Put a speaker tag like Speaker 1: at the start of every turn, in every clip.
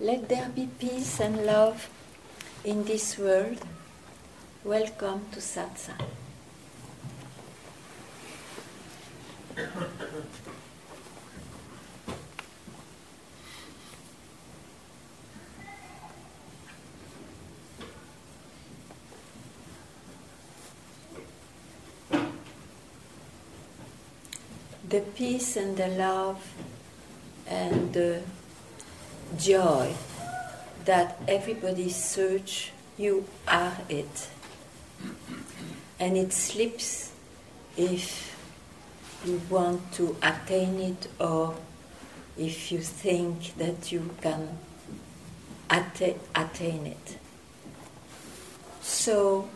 Speaker 1: Let there be peace and love in this world. Welcome to Satsang. The peace and the love and the joy that everybody search, you are it. And it slips if you want to attain it or if you think that you can attain it. So,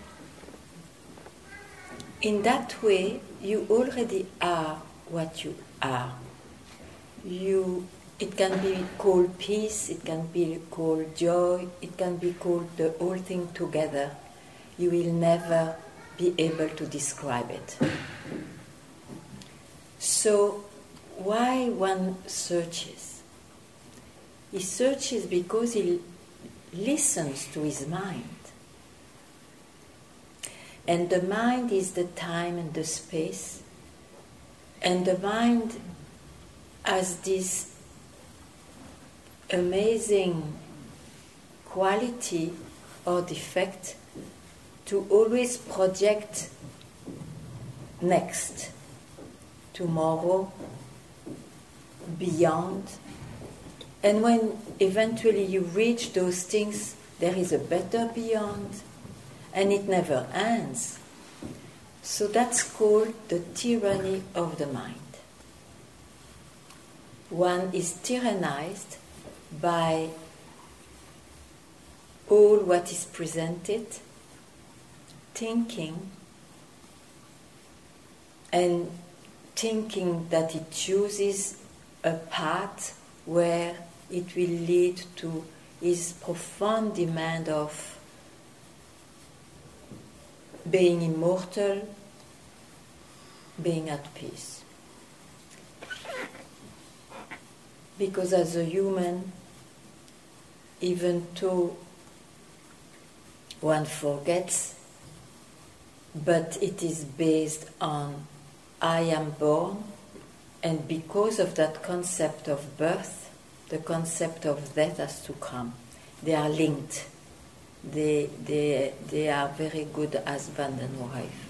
Speaker 1: in that way, you already are what you are. It can be called peace, it can be called joy, it can be called the whole thing together. You will never be able to describe it. So, why one searches? He searches because he listens to his mind. And the mind is the time and the space. And the mind has this amazing quality or defect to always project next, tomorrow, beyond. And when eventually you reach those things, there is a better beyond, and it never ends. So that's called the tyranny of the mind. One is tyrannized by all what is presented, thinking, and thinking that it chooses a path where it will lead to his profound demand of being immortal, being at peace. Because as a human, even though one forgets, but it is based on I am born, and because of that concept of birth, the concept of death has to come. They are linked. They are very good husband and wife.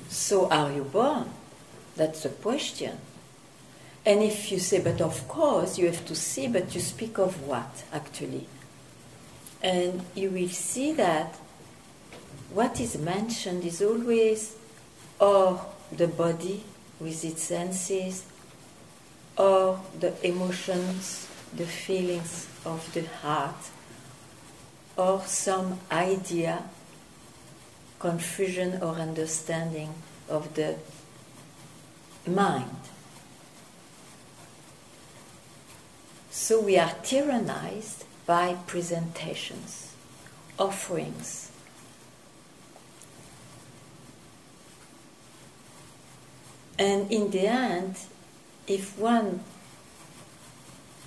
Speaker 1: So are you born? That's the question. And if you say, but of course, you have to see, but you speak of what, actually? And you will see that what is mentioned is always or the body with its senses, or the emotions, the feelings of the heart, or some idea, confusion or understanding of the mind. So we are tyrannized by presentations, offerings. And in the end, if one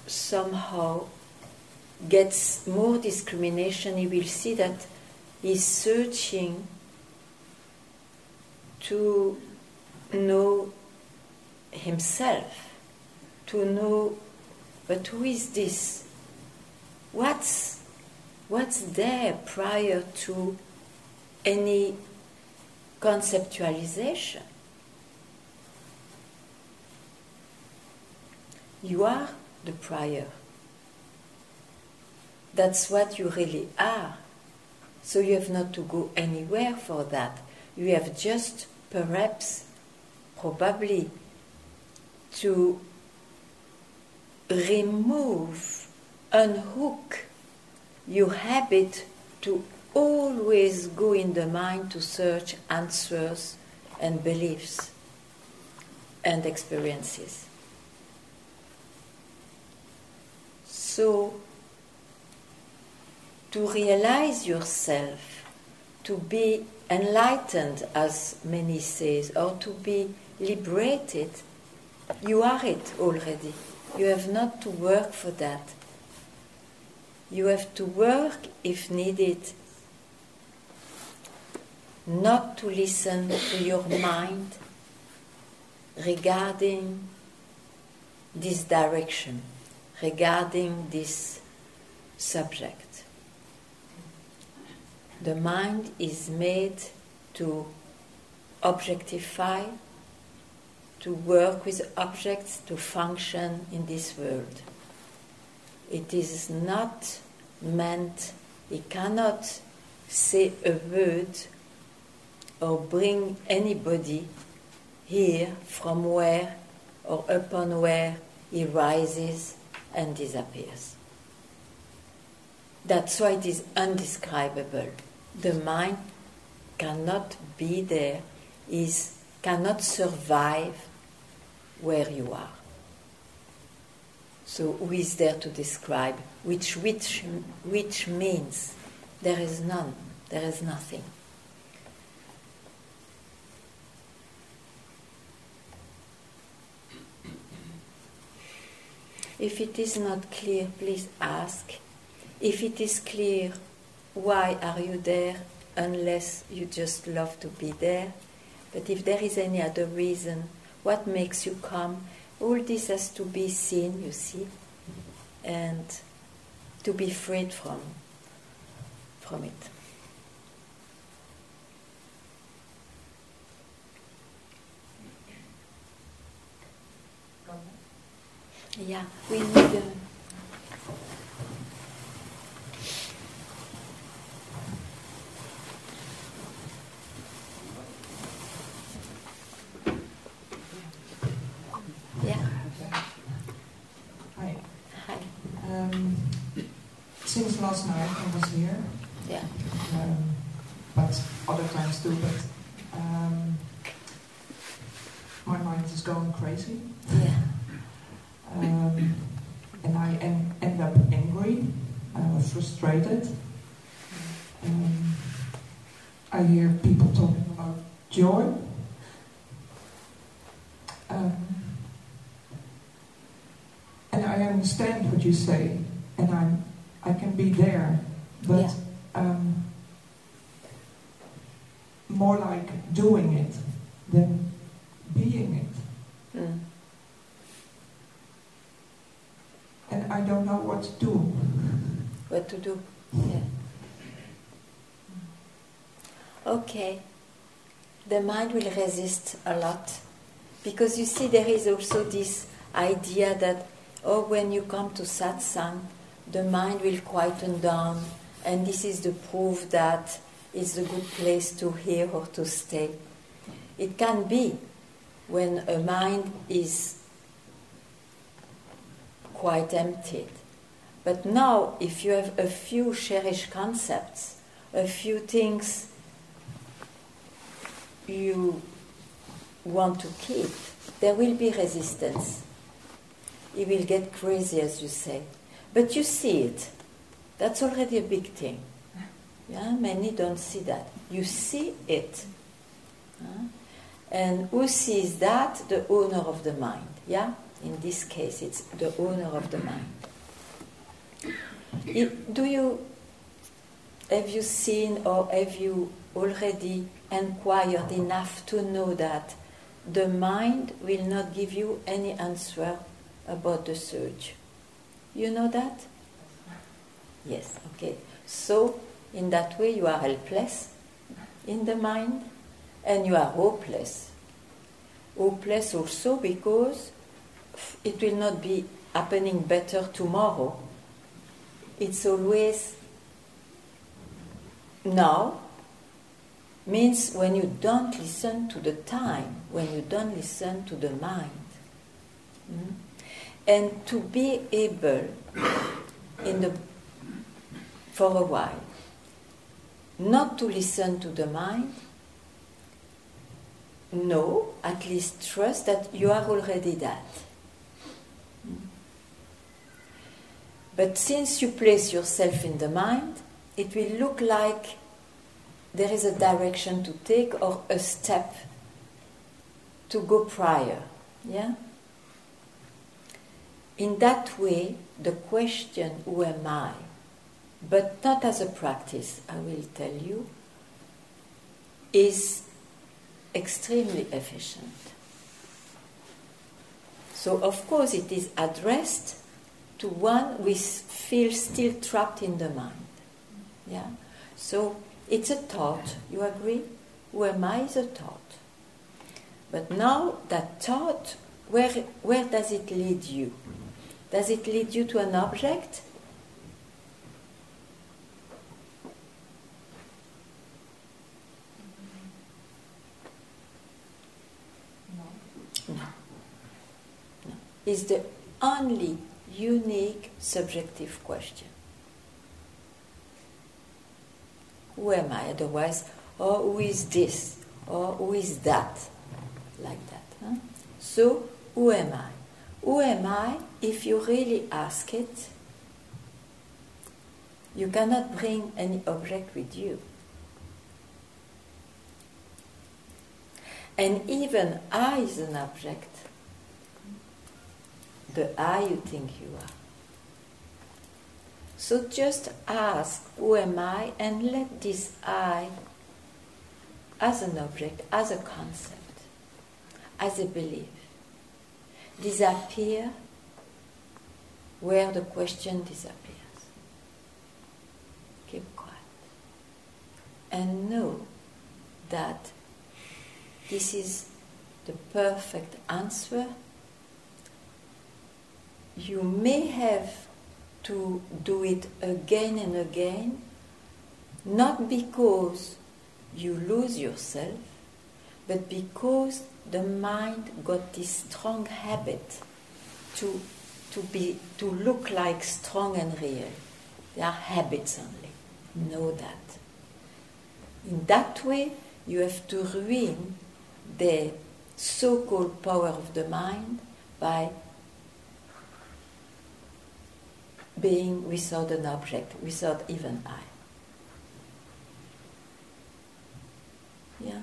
Speaker 1: somehow gets more discrimination, he will see that he's searching to know himself, to know, but who is this? What's there prior to any conceptualization? You are the prior. That's what you really are. So you have not to go anywhere for that. You have just, perhaps, probably, to remove, unhook your habit to always go in the mind to search answers and beliefs and experiences. So, to realize yourself, to be enlightened, as many say, or to be liberated, You are it already. You have not to work for that. You have to work, if needed, not to listen to your mind regarding this direction, regarding this subject. The mind is made to objectify, to work with objects, to function in this world. It is not meant, it cannot say a word or bring anybody here from where or upon where he rises and disappears. That's why it is undescribable. The mind cannot be there, cannot survive where you are. So who is there to describe which means? There is none, there is nothing. If it is not clear, please ask. If it is clear, why are you there unless you just love to be there? But if there is any other reason, what makes you come? All this has to be seen, you see, and to be freed from it. Yeah, we need a...
Speaker 2: Since last night I was here,
Speaker 1: yeah,
Speaker 2: but other times too, but my mind is going crazy.
Speaker 1: Yeah.
Speaker 2: And I end up angry, frustrated. I hear people talking about joy. And I understand what you say, and I can be there, but more like doing it than being it.
Speaker 1: Mm.
Speaker 2: And I don't know what to do.
Speaker 1: What to do? Yeah. Okay. The mind will resist a lot. Because you see, there is also this idea that, when you come to satsang, the mind will quieten down, and this is the proof that it's a good place to hear or to stay. It can be when a mind is quite emptied. But now, if you have a few cherished concepts, a few things you want to keep, there will be resistance. It will get crazy, as you say. But you see it. That's already a big thing. Yeah? Many don't see that. You see it. And who sees that? The owner of the mind. Yeah? In this case, it's the owner of the mind. Have you seen or have you already inquired enough to know that the mind will not give you any answer about the search? You know that? Yes, okay. So, in that way, you are helpless in the mind, and you are hopeless. Hopeless also because it will not be happening better tomorrow. It's always now. Means when you don't listen to the time, when you don't listen to the mind. And to be able, for a while, not to listen to the mind, no, at least trust that you are already that. But since you place yourself in the mind, it will look like there is a direction to take or a step to go prior. Yeah? in that way, the question, who am I, but not as a practice, I will tell you, is extremely efficient. So, of course, it is addressed to one who feels still trapped in the mind. Yeah? So, it's a thought, you agree? Who am I is a thought. But now, that thought, where does it lead you? Does it lead you to an object? No. It's the only unique subjective question. Who am I? Otherwise, who is this? Or who is that? Like that. Huh? So, who am I? Who am I? If you really ask it, you cannot bring any object with you. And even I is an object. The I you think you are. So just ask, who am I? And let this I, as an object, as a concept, as a belief, disappear where the question disappears. Keep quiet. And know that this is the perfect answer. You may have to do it again and again, not because you lose yourself, but because the mind got this strong habit to look like strong and real. They are habits only. Know that. In that way, you have to ruin the so-called power of the mind by being without an object, without even I. Yeah?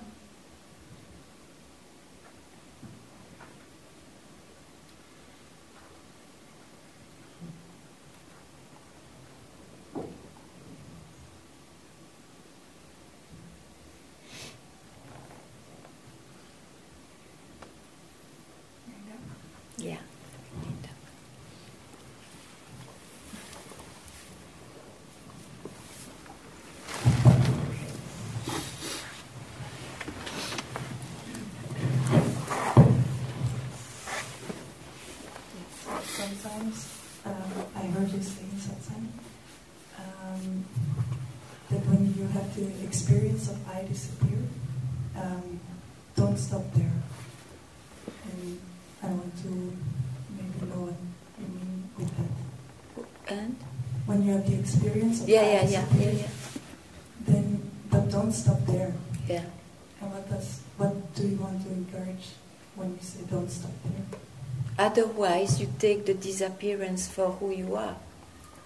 Speaker 1: Yeah.
Speaker 3: Sometimes I heard you say in satsang that when you have the experience of I disappear, don't stop there. And I want to maybe know what you mean with that.
Speaker 1: And?
Speaker 3: When you have the experience of I disappear,
Speaker 1: yeah.
Speaker 3: then but don't stop there.
Speaker 1: Yeah.
Speaker 3: And what do you want to encourage when you say don't stop there?
Speaker 1: Otherwise, you take the disappearance for who you are.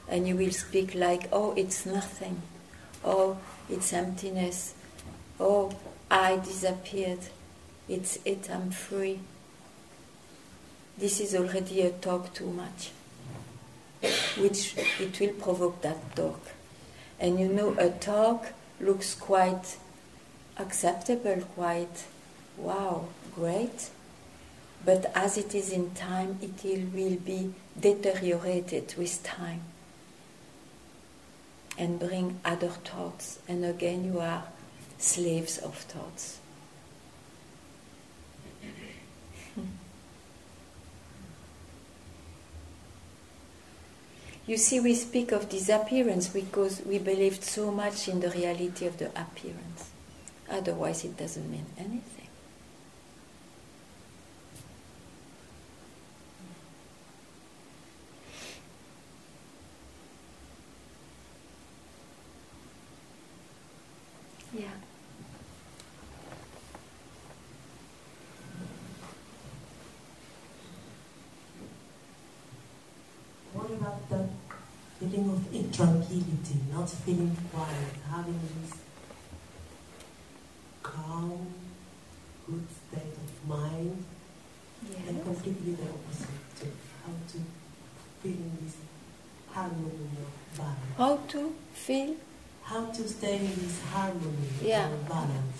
Speaker 1: And you will speak like, oh, it's nothing. Oh, it's emptiness. Oh, I disappeared. It's it, I'm free. This is already a talk too much. Which it will provoke that talk. And you know, a talk looks quite acceptable, quite, wow, great. But as it is in time, it will be deteriorated with time and bring other thoughts. And again, you are slaves of thoughts. You see, we speak of disappearance because we believed so much in the reality of the appearance. Otherwise, it doesn't mean anything. Yeah.
Speaker 4: What about the feeling of intranquility, not feeling quiet, having this calm, good state of mind,
Speaker 1: Yes.
Speaker 4: and completely the opposite to how to feeling this harmony of balance?
Speaker 1: How to feel?
Speaker 4: How to stay in this harmony
Speaker 1: Yeah.
Speaker 4: or balance?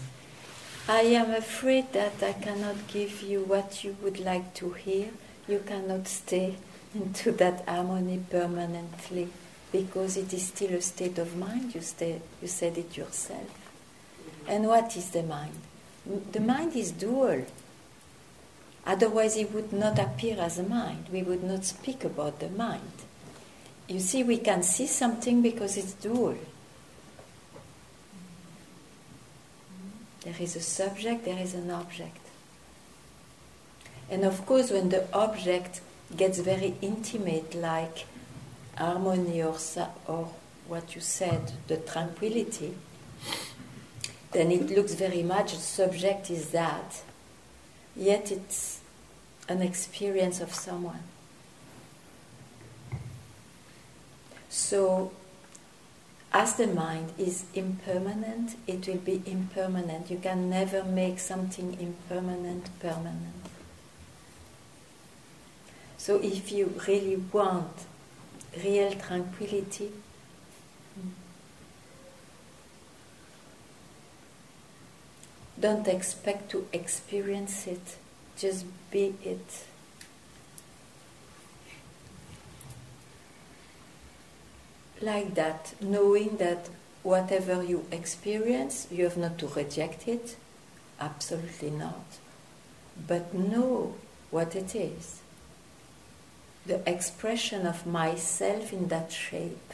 Speaker 1: I am afraid that I cannot give you what you would like to hear. You cannot stay into that harmony permanently because it is still a state of mind. You said it yourself. And what is the mind? The mind is dual. Otherwise it would not appear as a mind. We would not speak about the mind. You see, we can see something because it's dual. There is a subject, there is an object. And of course, when the object gets very intimate, like harmony or what you said, the tranquility, then it looks very much, the subject is that, yet it's an experience of someone. So, as the mind is impermanent, it will be impermanent. You can never make something impermanent permanent. So if you really want real tranquility, don't expect to experience it, just be it. Like that, knowing that whatever you experience, you have not to reject it, absolutely not. But know what it is. The expression of myself in that shape.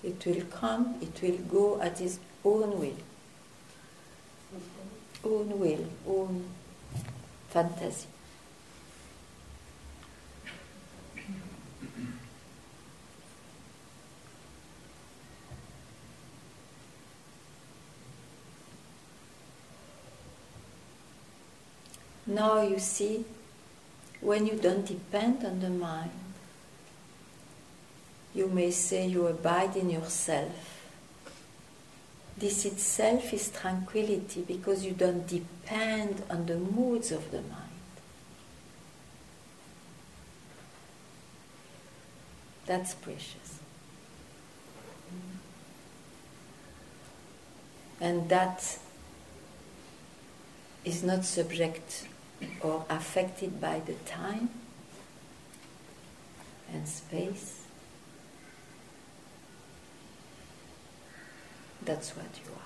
Speaker 1: It will come, it will go at its own will. Own will, own fantasy. Now you see, when you don't depend on the mind, you may say you abide in yourself. This itself is tranquility because you don't depend on the moods of the mind. That's precious. And that is not subject or affected by the time and space. That's what you are.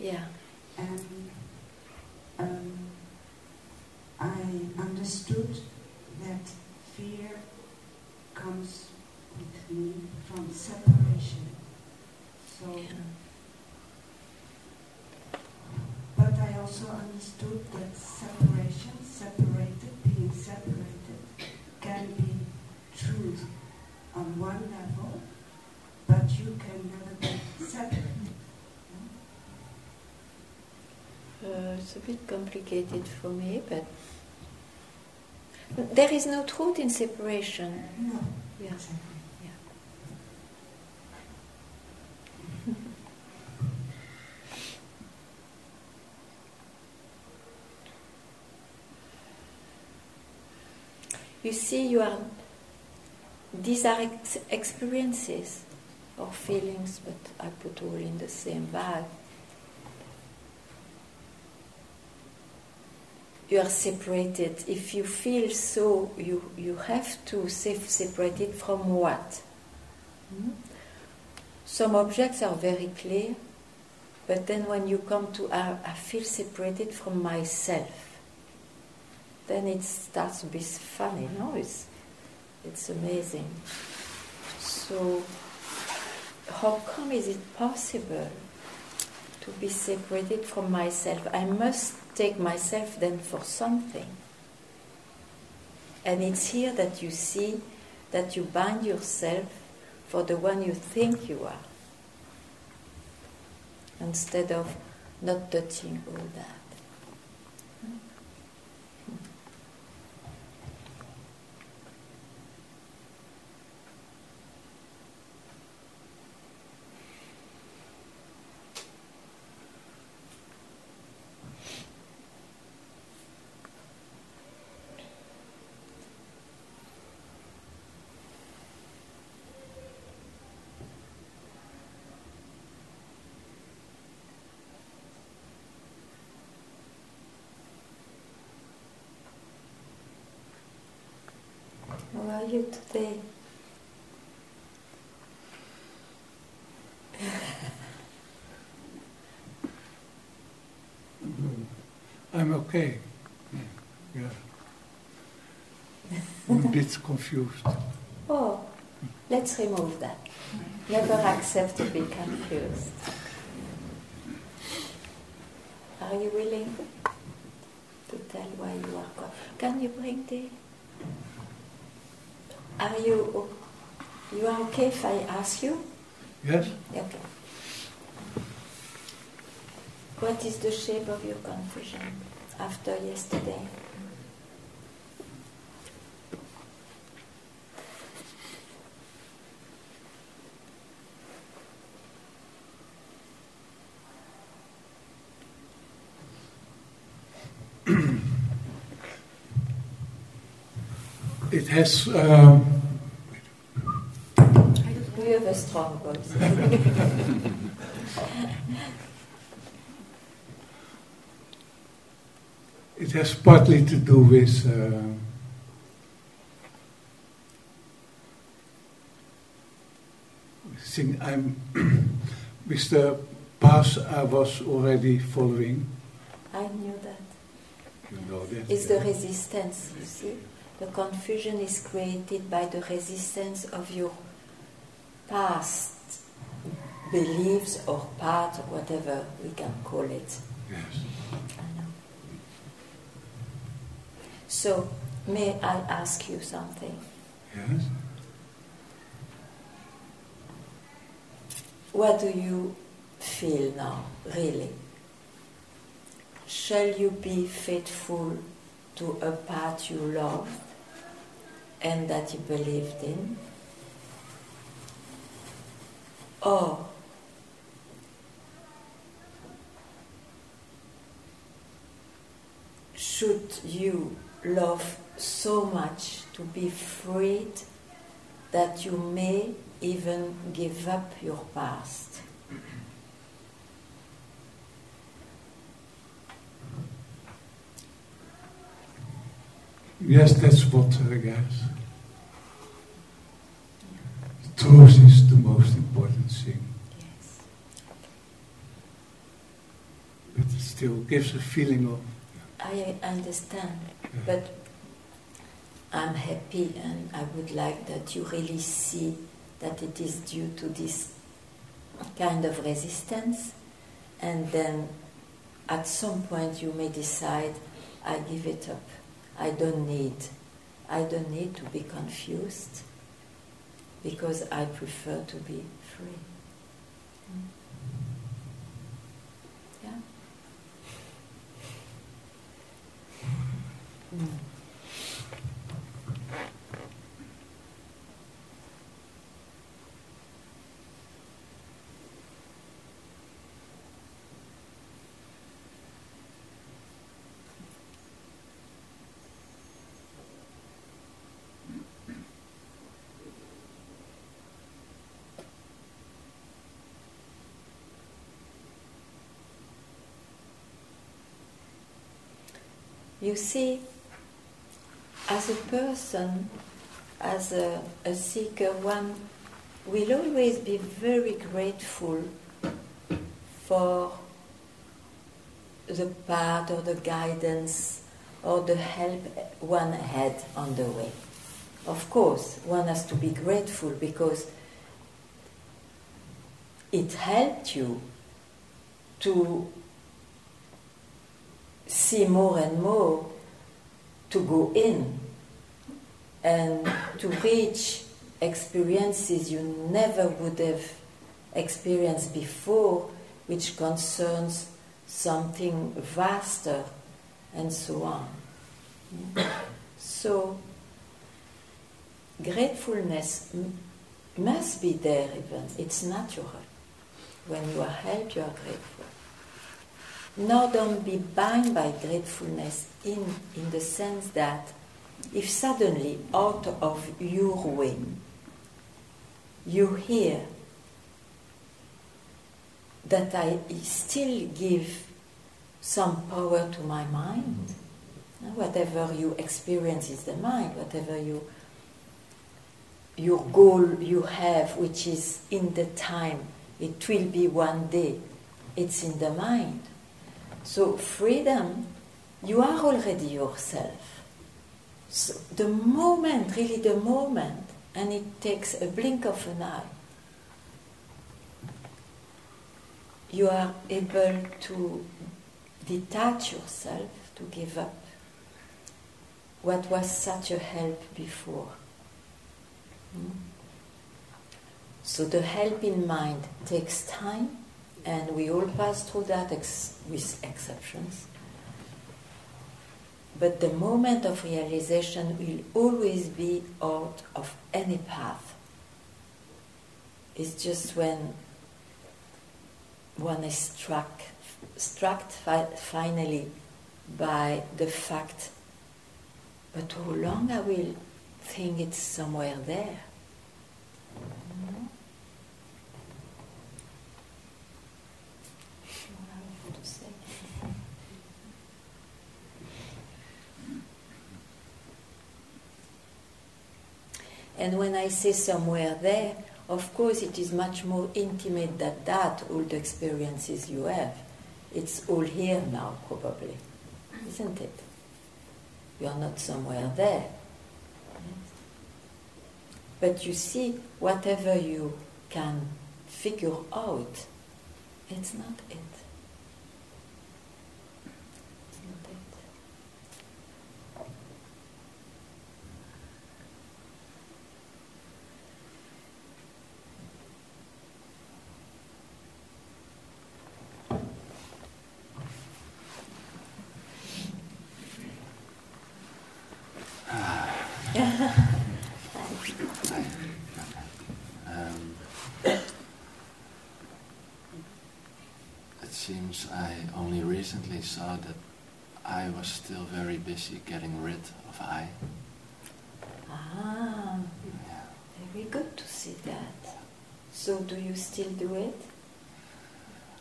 Speaker 1: Yeah.
Speaker 5: And I understood that fear comes with me from separation. So, but I also understood that being separated, can be truth on one level, but you can never be separate.
Speaker 1: It's a bit complicated for me, but there is no truth in separation.
Speaker 5: No.
Speaker 1: Yeah.
Speaker 5: Exactly.
Speaker 1: Yeah. You see, these are experiences or feelings, but I put all in the same bag. You are separated. If you feel so, you have to separate it from what? Some objects are very clear, but then when you come to, I feel separated from myself, then it starts to be funny, no? It's amazing. So, how come is it possible to be separated from myself? I must take myself then for something. And it's here that you see that you bind yourself for the one you think you are, instead of not touching all that. How are you today?
Speaker 6: I'm okay. Yeah. I'm a bit confused.
Speaker 1: Oh, let's remove that. Never accept to be confused. Are you willing to tell why you are confused? Can you bring the... Are you are okay if I ask you?
Speaker 6: Yes?
Speaker 1: Okay. What is the shape of your confusion after yesterday?
Speaker 6: It has...
Speaker 1: You have a strong voice.
Speaker 6: It has partly to do with I'm with the path I was already following.
Speaker 1: I knew that.
Speaker 6: You know that.
Speaker 1: It's the resistance, you see. The confusion is created by the resistance of your past beliefs or path, or whatever we can call it.
Speaker 6: Yes.
Speaker 1: I know. So, may I ask you something?
Speaker 6: Yes.
Speaker 1: What do you feel now, really? Shall you be faithful to a path you loved and that you believed in? Or should you love so much to be freed that you may even give up your past?
Speaker 6: Yes, that's what I guess. Truth is the most important thing.
Speaker 1: Yes.
Speaker 6: But it still gives a feeling of...
Speaker 1: I understand, but I'm happy and I would like that you really see that it is due to this kind of resistance, and then at some point you may decide, I give it up. I don't need to be confused because I prefer to be free. Yeah? You see, as a person, as a seeker, one will always be very grateful for the path or the guidance or the help one had on the way. Of course, one has to be grateful because it helped you to see more and more, to go in and to reach experiences you never would have experienced before, which concerns something vaster, and so on. So, gratefulness must be there even. It's natural. When you are helped, you are grateful. Now don't be bound by gratefulness in the sense that if suddenly out of your way you hear that I still give some power to my mind, whatever you experience is the mind, whatever your goal you have, which is in the time, it will be one day, it's in the mind. So freedom, you are already yourself. So the moment, really the moment, and it takes a blink of an eye, you are able to detach yourself, to give up what was such a help before. So the help in mind takes time, and we all pass through that with exceptions. But the moment of realization will always be out of any path. It's just when one is struck finally by the fact, but how long I will think it's somewhere there. And when I say somewhere there, of course it is much more intimate than that, all the experiences you have. It's all here now, probably. Isn't it? You are not somewhere there. But you see, whatever you can figure out, it's not it. It's not it.
Speaker 7: It seems I only recently saw that I was still very busy getting rid of I.
Speaker 1: Ah,
Speaker 7: Yeah.
Speaker 1: very good to see that. So do you still do it?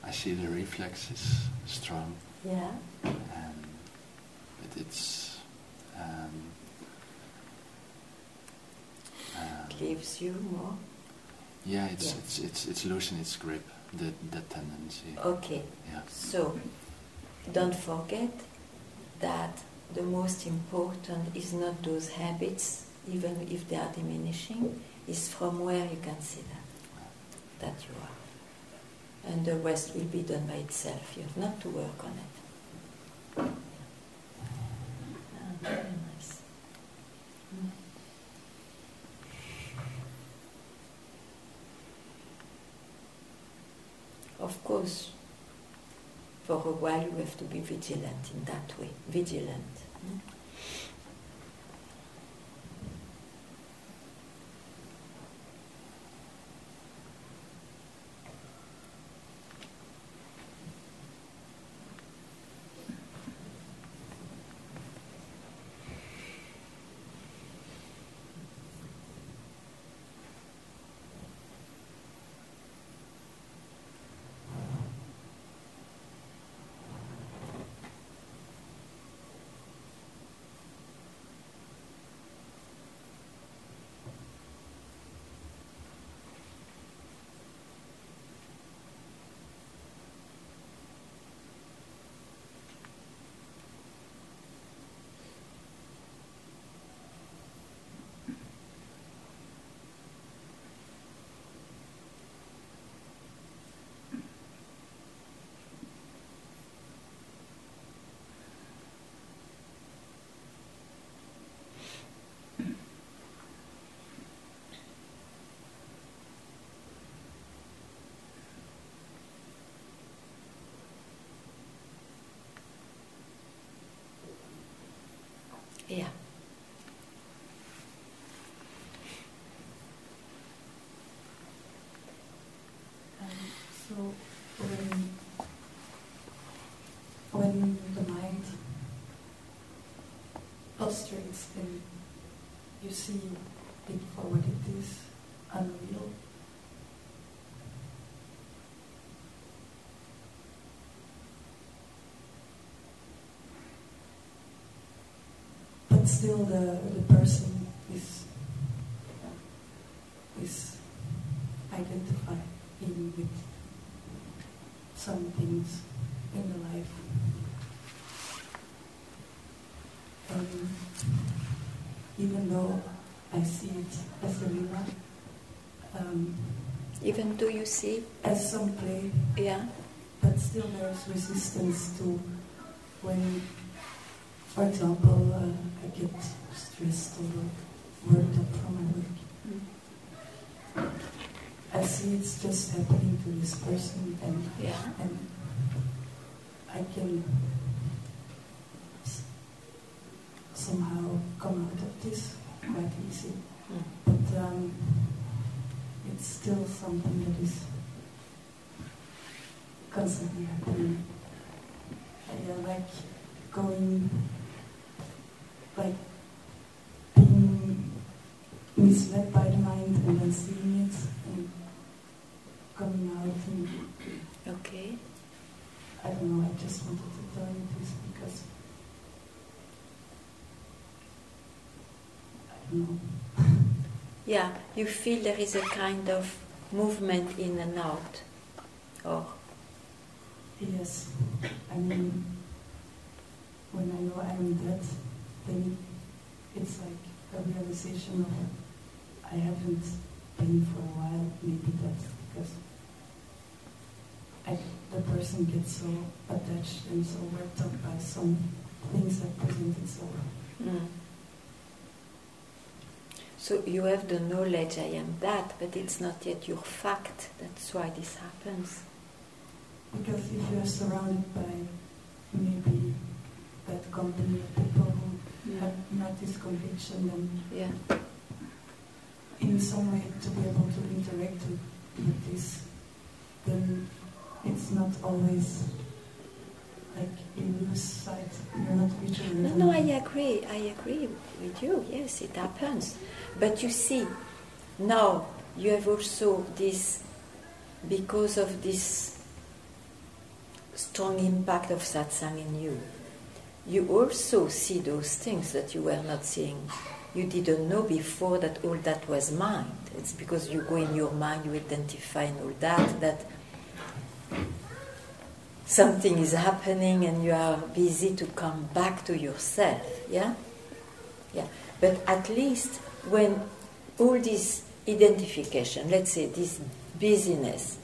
Speaker 7: I see the reflex is strong,
Speaker 1: Yeah.
Speaker 7: but it's
Speaker 1: It leaves you more.
Speaker 7: yeah,
Speaker 1: Yeah.
Speaker 7: it's losing its grip, that tendency.
Speaker 1: Okay.
Speaker 7: Yeah.
Speaker 1: So don't forget that the most important is not those habits, even if they are diminishing, is from where you can see that you are. And the rest will be done by itself. You have not to work on it. Ah, very nice. Of course, for a while you have to be vigilant in that way. Vigilant.
Speaker 3: you see it for what it is, unreal. But still the person is identified in with some things in the life. And even though I see it as a lila,
Speaker 1: even though you see,
Speaker 3: as some play,
Speaker 1: yeah,
Speaker 3: but still there's resistance to when, for example, I get stressed or worked up from my work. I see it's just happening to this person, and I can somehow come out of this quite easy. But it's still something that is constantly happening. Like going, like being misled by the mind and then seeing it and coming out and
Speaker 1: okay.
Speaker 3: I don't know, I just wanted to tell you this because I don't know.
Speaker 1: Yeah, you feel there is a kind of movement in and out, or
Speaker 3: Yes, I mean, when I know I'm dead, then it's like a realization of I haven't been for a while, maybe that's because the person gets so attached and so worked up by some things that present itself.
Speaker 1: So you have the knowledge, I am that, but it's not yet your fact. That's why this happens.
Speaker 3: Because if you're surrounded by maybe that company of people who have not this conviction, then in some way to be able to interact with this, then it's not always like you lose sight, you're not vigilant.
Speaker 1: No, I agree with you, yes, it happens. But you see, now you have also this, because of this strong impact of satsang in you, you also see those things that you were not seeing. You didn't know before that all that was mind. It's because you go in your mind, you identify and all that something is happening and you are busy to come back to yourself, yeah? But at least when all this identification, let's say this busyness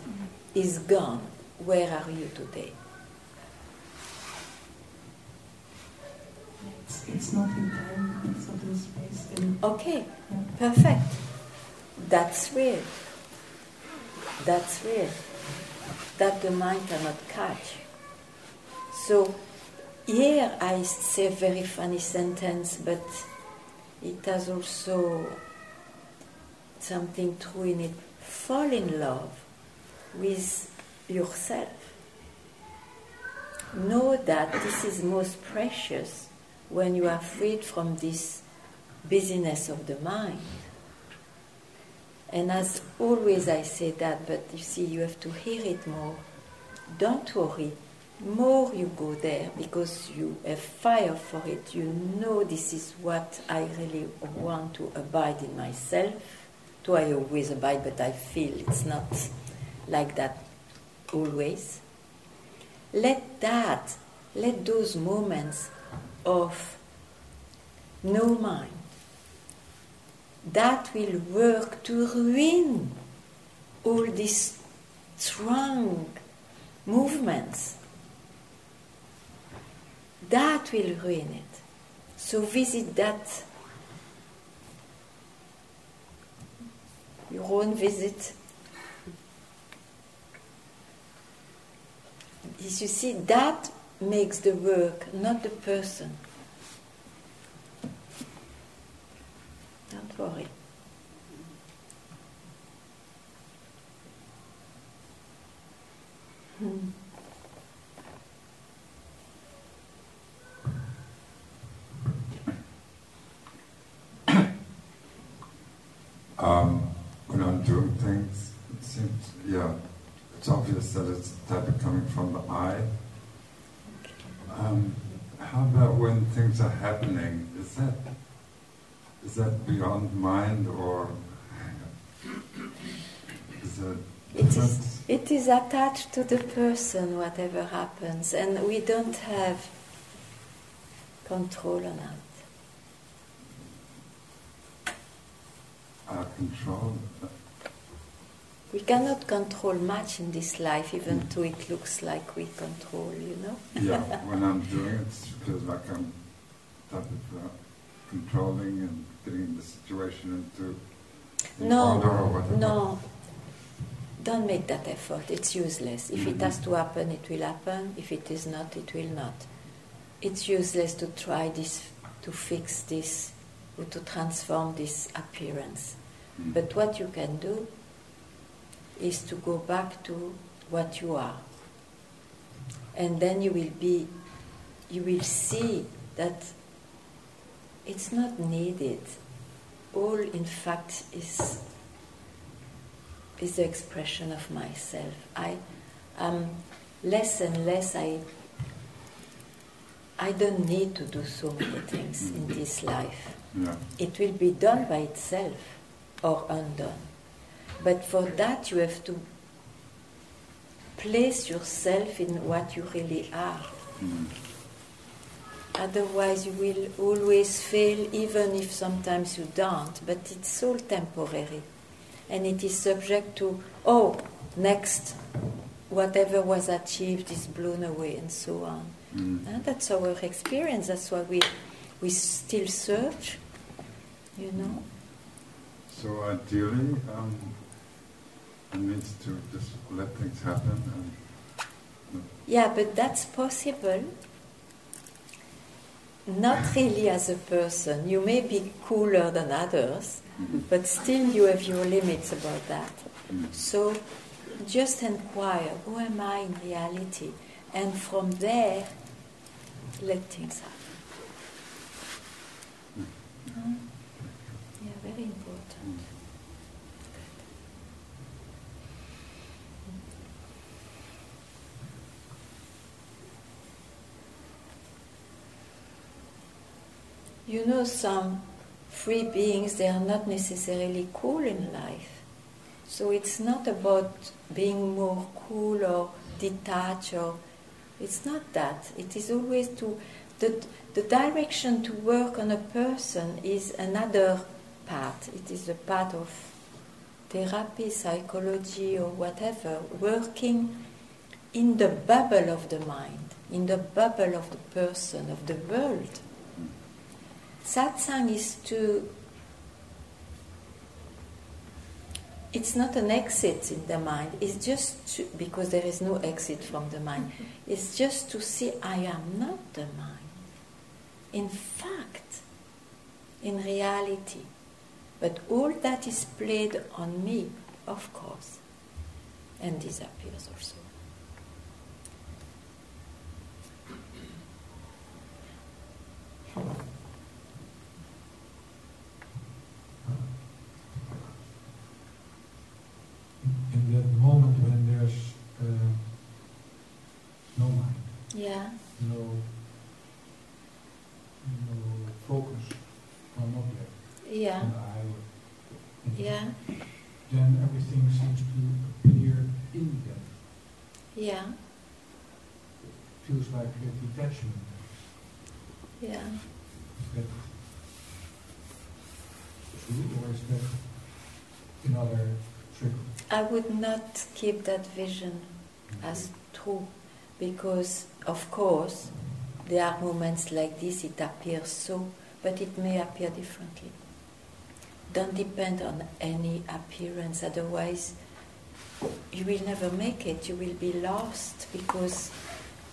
Speaker 1: is gone, where are you today?
Speaker 3: It's not in time, it's not in space.
Speaker 1: Okay, perfect. That's real. That the mind cannot catch. So here I say a very funny sentence, but it has also something true in it. Fall in love with yourself. Know that this is most precious when you are freed from this busyness of the mind. And as always I say that, but you see, you have to hear it more. Don't worry. More you go there because you have fire for it. You know this is what I really want to abide in myself. Do I always abide, but I feel it's not like that always. Let those moments of no mind, that will work to ruin all these strong movements. That will ruin it. So visit that, your own visit. As you see, that makes the work, not the person. Don't worry.
Speaker 8: when I'm doing things, it seems, yeah, it's obvious that it's type of coming from the I. How about when things are happening? Is that beyond mind, or is it?
Speaker 1: It is attached to the person, whatever happens, and we don't have control on that.
Speaker 8: Control?
Speaker 1: We cannot control much in this life, even though it looks like we control, you know?
Speaker 8: Yeah, when I'm doing it, it feels like I'm type of controlling and getting the situation into order or whatever.
Speaker 1: No, don't make that effort. It's useless. If it has to happen, it will happen. If it is not, it will not. It's useless to try this, to fix this, or to transform this appearance. But what you can do is to go back to what you are. And then you will see that it's not needed. All, in fact, is the expression of myself. I am less and less, I don't need to do so many things in this life.
Speaker 8: Yeah.
Speaker 1: It will be done by itself or undone. But for that you have to place yourself in what you really are. Otherwise you will always fail, even if sometimes you don't. But it's all temporary. And it is subject to, next, whatever was achieved is blown away, and so on. And that's our experience. That's why we still search, you know.
Speaker 8: So ideally, one needs to just let things happen.
Speaker 1: Yeah, but that's possible. Not really as a person. You may be cooler than others, but still you have your limits about that. So just inquire, who am I in reality? And from there, let things happen. Yeah, very important. You know, some free beings, they are not necessarily cool in life. So it's not about being more cool or detached, or it's not that. It is always the direction to work on a person is another path. It is a path of therapy, psychology, or whatever, working in the bubble of the mind, in the bubble of the person, of the world. Satsang is it's not an exit in the mind, it's just because there is no exit from the mind. It's just to see I am not the mind. In fact, in reality. But all that is played on me, of course, and disappears also.
Speaker 9: In that moment when there's no mind,
Speaker 1: Yeah.
Speaker 9: no focus on object,
Speaker 1: Yeah.
Speaker 9: an eye,
Speaker 1: Yeah.
Speaker 9: then everything seems to appear in that.
Speaker 1: Yeah.
Speaker 9: Feels like a detachment.
Speaker 1: Yeah.
Speaker 9: Is that true, or is that another trick?
Speaker 1: I would not keep that vision as true, because of course there are moments like this, it appears so, but it may appear differently. Don't depend on any appearance, otherwise you will never make it, you will be lost, because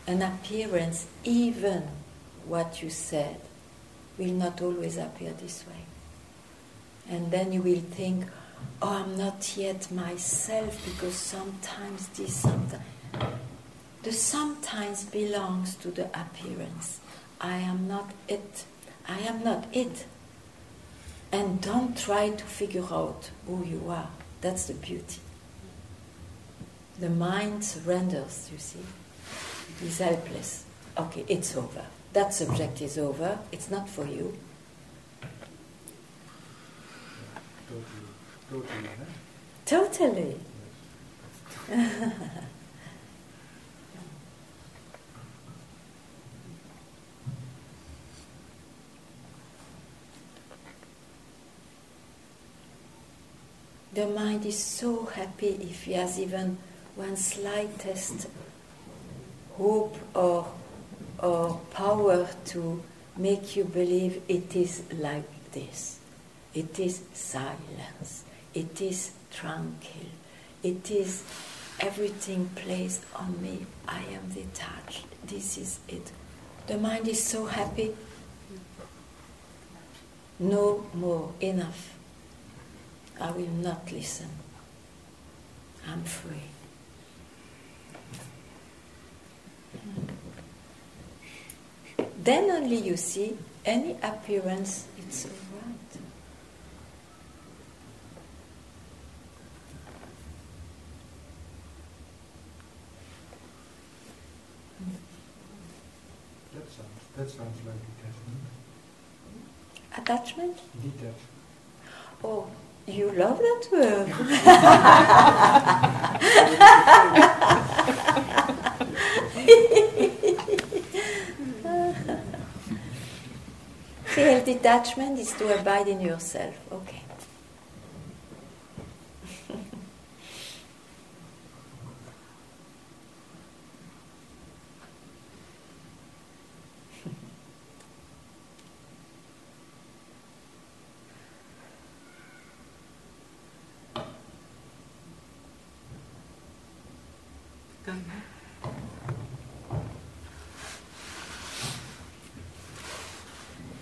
Speaker 1: an appearance, even what you said, will not always appear this way. And then you will think, I'm not yet myself, because sometimes this, sometimes... The sometimes belongs to the appearance. I am not it. I am not it. And don't try to figure out who you are. That's the beauty. The mind surrenders, you see. It's helpless. Okay, it's over. That subject is over. It's not for you. Totally. The mind is so happy if he has even one slightest hope or power to make you believe it is like this. It is silence. It is tranquil. It is everything placed on me. I am detached. This is it. The mind is so happy. No more, enough. I will not listen. I'm free. Then only you see any appearance, it's all right.
Speaker 9: That sounds like detachment.
Speaker 1: Attachment?
Speaker 9: Detached.
Speaker 1: Oh, you love that word. Real detachment is to abide in yourself. Okay.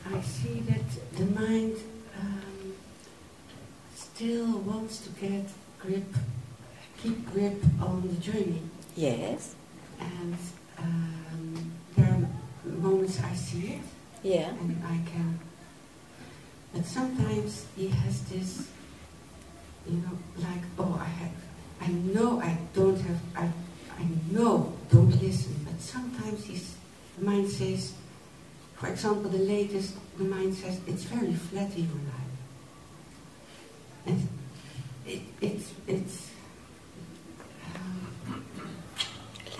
Speaker 5: I see that the mind still wants to keep grip on the journey.
Speaker 1: Yes.
Speaker 5: And there are moments I see it.
Speaker 1: Yeah.
Speaker 5: And I can. But sometimes he has this, like, oh, I know I don't have, I know, don't listen. But sometimes the mind says, for example, the mind says, it's very flat in your life. And it's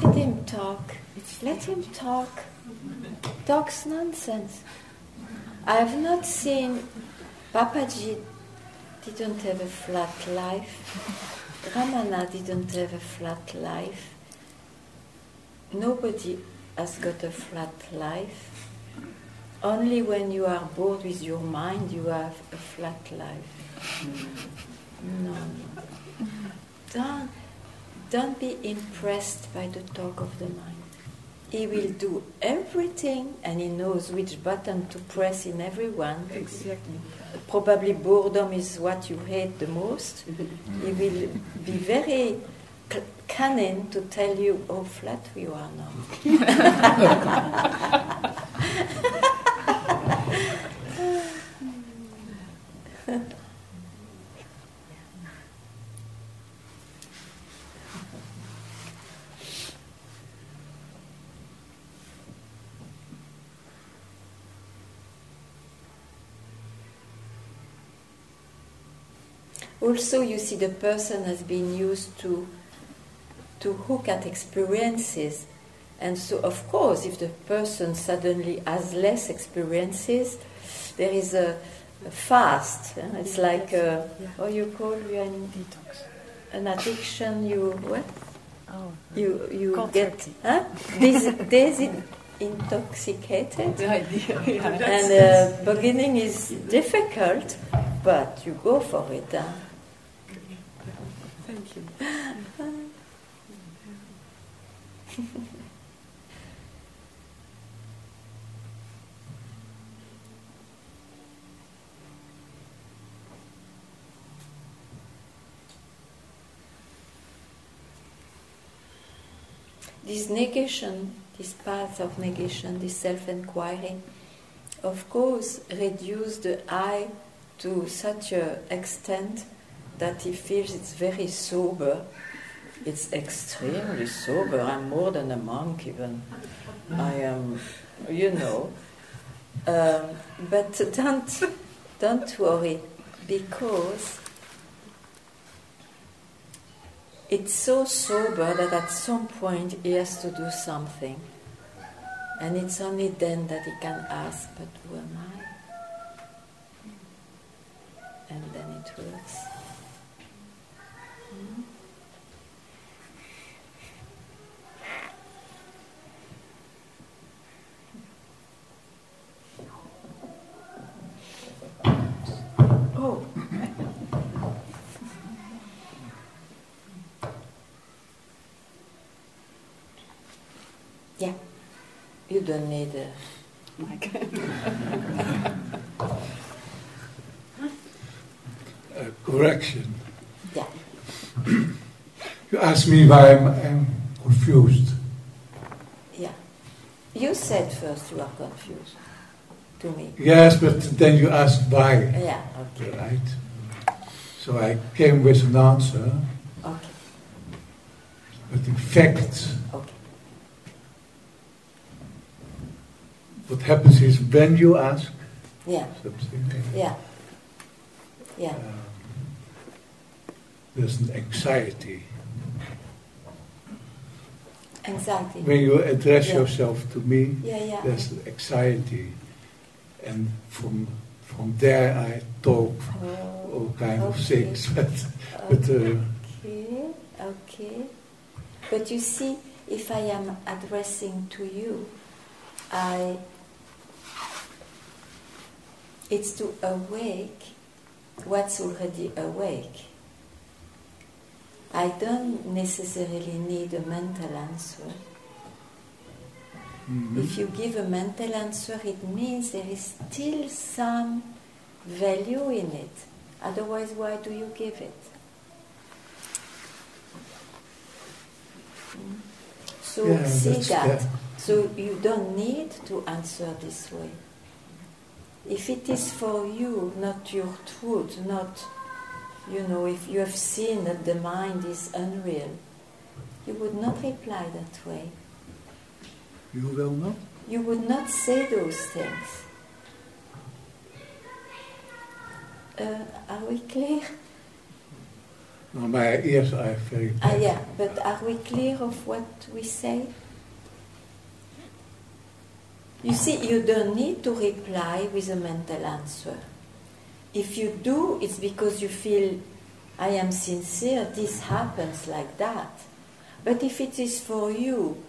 Speaker 1: let him talk. Let him talk. Talks nonsense. I have not seen Papaji didn't have a flat life. Ramana didn't have a flat life. Nobody has got a flat life. Only when you are bored with your mind, you have a flat life. No. Don't be impressed by the talk of the mind. He will do everything, and he knows which button to press in everyone.
Speaker 5: exactly.
Speaker 1: Probably boredom is what you hate the most. He will be very cunning to tell you, oh, flat you are now. Also, you see, the person has been used to hook at experiences. And so, of course, if the person suddenly has less experiences, there is a fast. It's like, what you call detox. An addiction, you what?
Speaker 10: Oh,
Speaker 1: you get desintoxicated.
Speaker 10: The idea. Yeah,
Speaker 1: And beginning is difficult, but you go for it.
Speaker 10: Thank you.
Speaker 1: This negation, this path of negation, this self-inquiry, of course, reduce the I to such an extent that he feels it's very sober. It's extremely sober. I'm more than a monk even. I am, you know. But don't worry, because it's so sober that at some point he has to do something. And it's only then that he can ask, but who am I? And then it works. Oh. Yeah. You don't need a mic.
Speaker 6: Correction.
Speaker 1: Yeah.
Speaker 6: You asked me why I'm confused.
Speaker 1: Yeah. You said first you are confused to me.
Speaker 6: Yes, but then you asked why.
Speaker 1: Yeah, okay.
Speaker 6: Right? So I came with an answer.
Speaker 1: Okay.
Speaker 6: But in fact,
Speaker 1: Okay.
Speaker 6: what happens is when you ask
Speaker 1: Yeah.
Speaker 6: something,
Speaker 1: Yeah. Yeah.
Speaker 6: there's an anxiety.
Speaker 1: Anxiety.
Speaker 6: When you address
Speaker 1: Yeah.
Speaker 6: yourself to me,
Speaker 1: Yeah.
Speaker 6: there's an anxiety. And from there I talk all kind of things. But
Speaker 1: Okay. But you see, if I am addressing to you, it's to awake what's already awake. I don't necessarily need a mental answer.
Speaker 6: Mm-hmm.
Speaker 1: If you give a mental answer, it means there is still some value in it. Otherwise, why do you give it? So
Speaker 6: Yeah,
Speaker 1: see that.
Speaker 6: yeah.
Speaker 1: So you don't need to answer this way. If it is for you, not your truth, not, if you have seen that the mind is unreal, you would not reply that way.
Speaker 6: You will not?
Speaker 1: You would not say those things. Are we clear?
Speaker 6: No, my ears are very bad.
Speaker 1: Yeah, but are we clear of what we say? You see, you don't need to reply with a mental answer. If you do, it's because you feel, I am sincere, this happens like that. But if it is for you,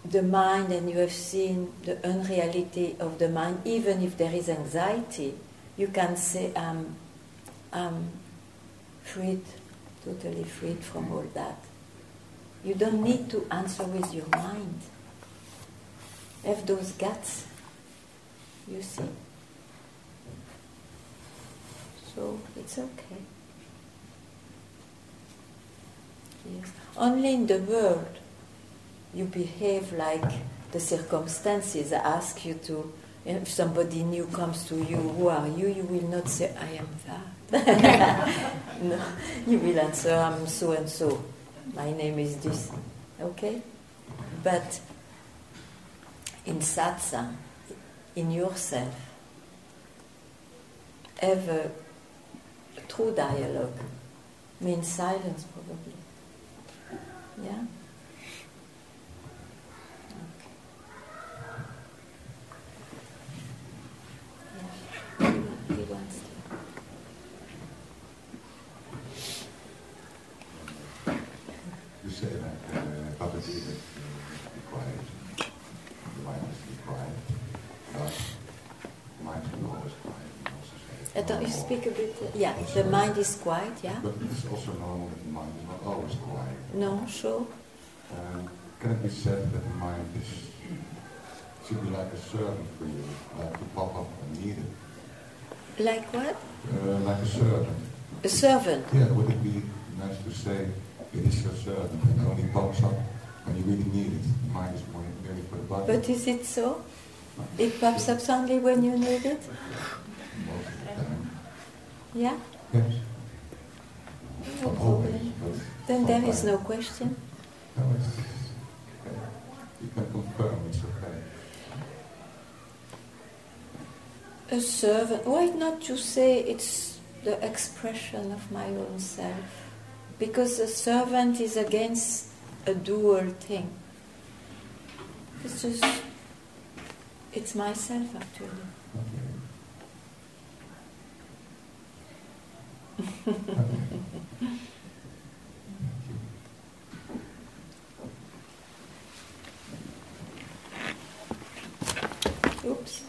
Speaker 1: the mind, and you have seen the unreality of the mind, even if there is anxiety, you can say, I'm freed, totally freed from all that. You don't need to answer with your mind. Have those guts, you see. So it's okay. Yes. Only in the world you behave like the circumstances ask you to. If somebody new comes to you, who are you? You will not say, I am that. No, you will answer, I'm so and so. My name is this. Okay? But in satsang, in yourself, have a true dialogue. Means silence, probably. Yeah? He wants to.
Speaker 10: You say that public is be quiet, the mind is to be quiet, but the mind is always quiet. You also say
Speaker 1: Don't you speak a bit? Yeah, the mind is quiet, yeah?
Speaker 10: But it's also normal that the mind is not always quiet.
Speaker 1: No, sure.
Speaker 10: Can it be said that the mind should be like a servant for you, like to pop up when needed?
Speaker 1: Like what?
Speaker 10: Like a servant.
Speaker 1: A servant?
Speaker 10: Yeah, would it be nice to say it is your servant and only pops up when you really need it? The mind is merely for the body.
Speaker 1: But is it so? It pops up only when you need it?
Speaker 10: most of the time.
Speaker 1: Yeah?
Speaker 10: Yes.
Speaker 1: No
Speaker 10: Not
Speaker 1: problem.
Speaker 10: always, but
Speaker 1: Then there is
Speaker 10: sometimes.
Speaker 1: no question.
Speaker 10: No, it's okay. You can confirm it's okay.
Speaker 1: A servant, why not you say it's the expression of my own self? Because a servant is against a dual thing. It's just, it's myself actually. Oops.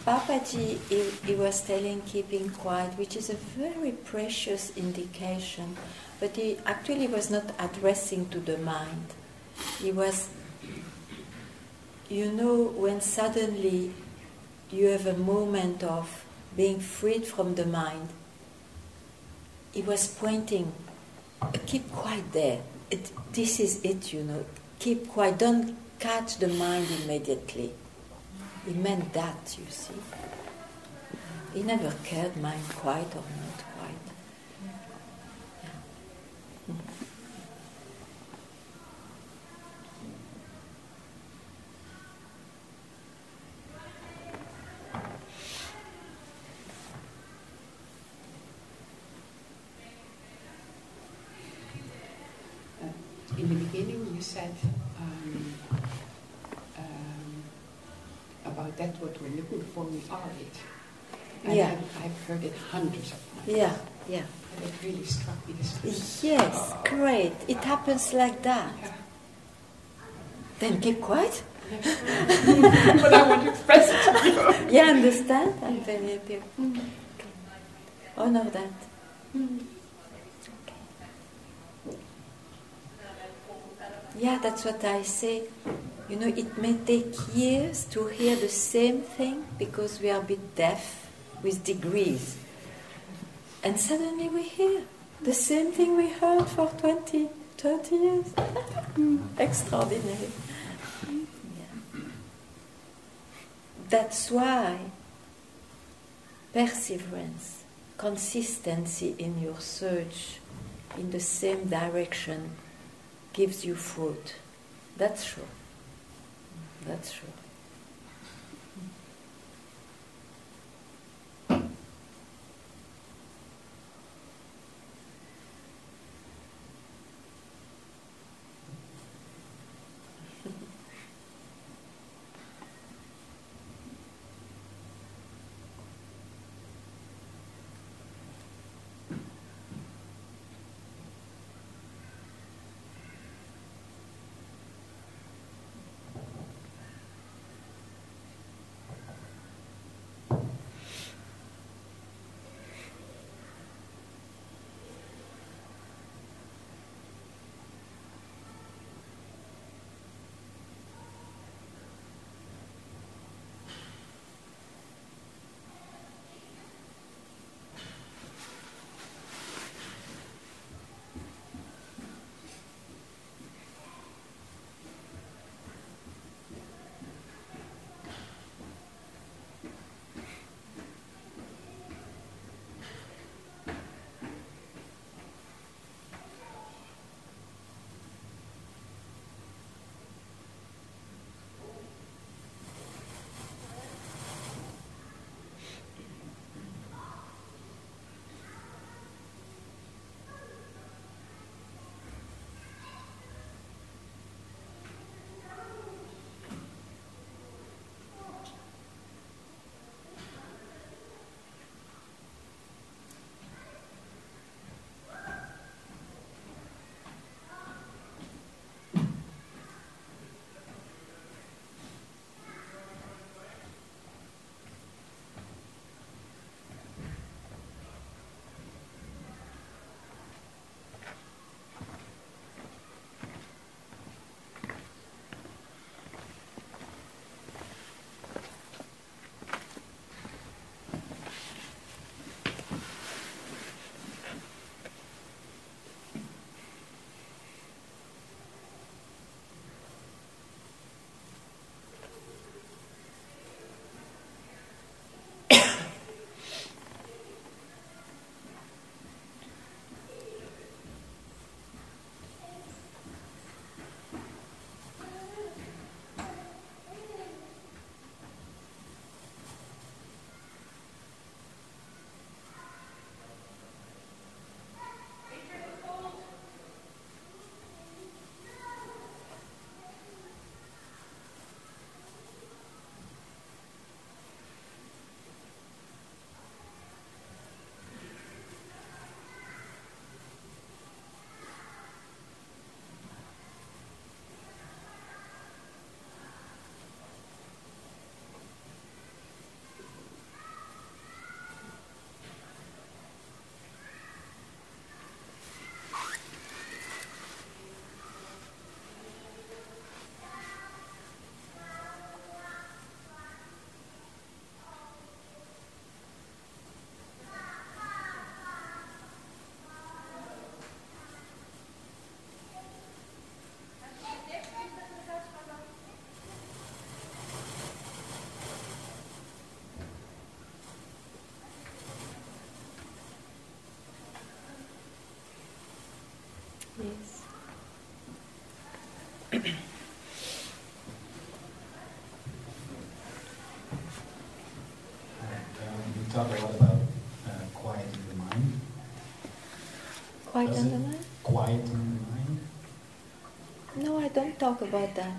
Speaker 1: Papaji, he was telling keeping quiet, which is a very precious indication, but he actually was not addressing to the mind. He was, you know, when suddenly you have a moment of being freed from the mind, he was pointing, keep quiet there. This is it, you know. Keep quiet. Don't catch the mind immediately. He meant that, you see. He never cared mind quiet or not quiet. Yeah.
Speaker 5: In the beginning you said about that what we're looking for, we are it. And
Speaker 1: Yeah.
Speaker 5: I've heard it hundreds of times.
Speaker 1: Yeah, yeah.
Speaker 5: And it really struck me this.
Speaker 1: Yes, great. It happens like that.
Speaker 5: Yeah.
Speaker 1: Then keep quiet.
Speaker 5: But I want to express it to you.
Speaker 1: Yeah, understand? I'm very happy. Okay. Honor that. Okay. Yeah, that's what I say. You know, it may take years to hear the same thing because we are a bit deaf with degrees. And suddenly we hear the same thing we heard for 20, 30 years. Extraordinary. Yeah. That's why perseverance, consistency in your search in the same direction gives you fruit. That's true. That's true. Yes.
Speaker 9: We talk a lot about quieting the mind.
Speaker 1: Quieten the mind?
Speaker 9: Quieting the mind?
Speaker 1: No, I don't talk about that.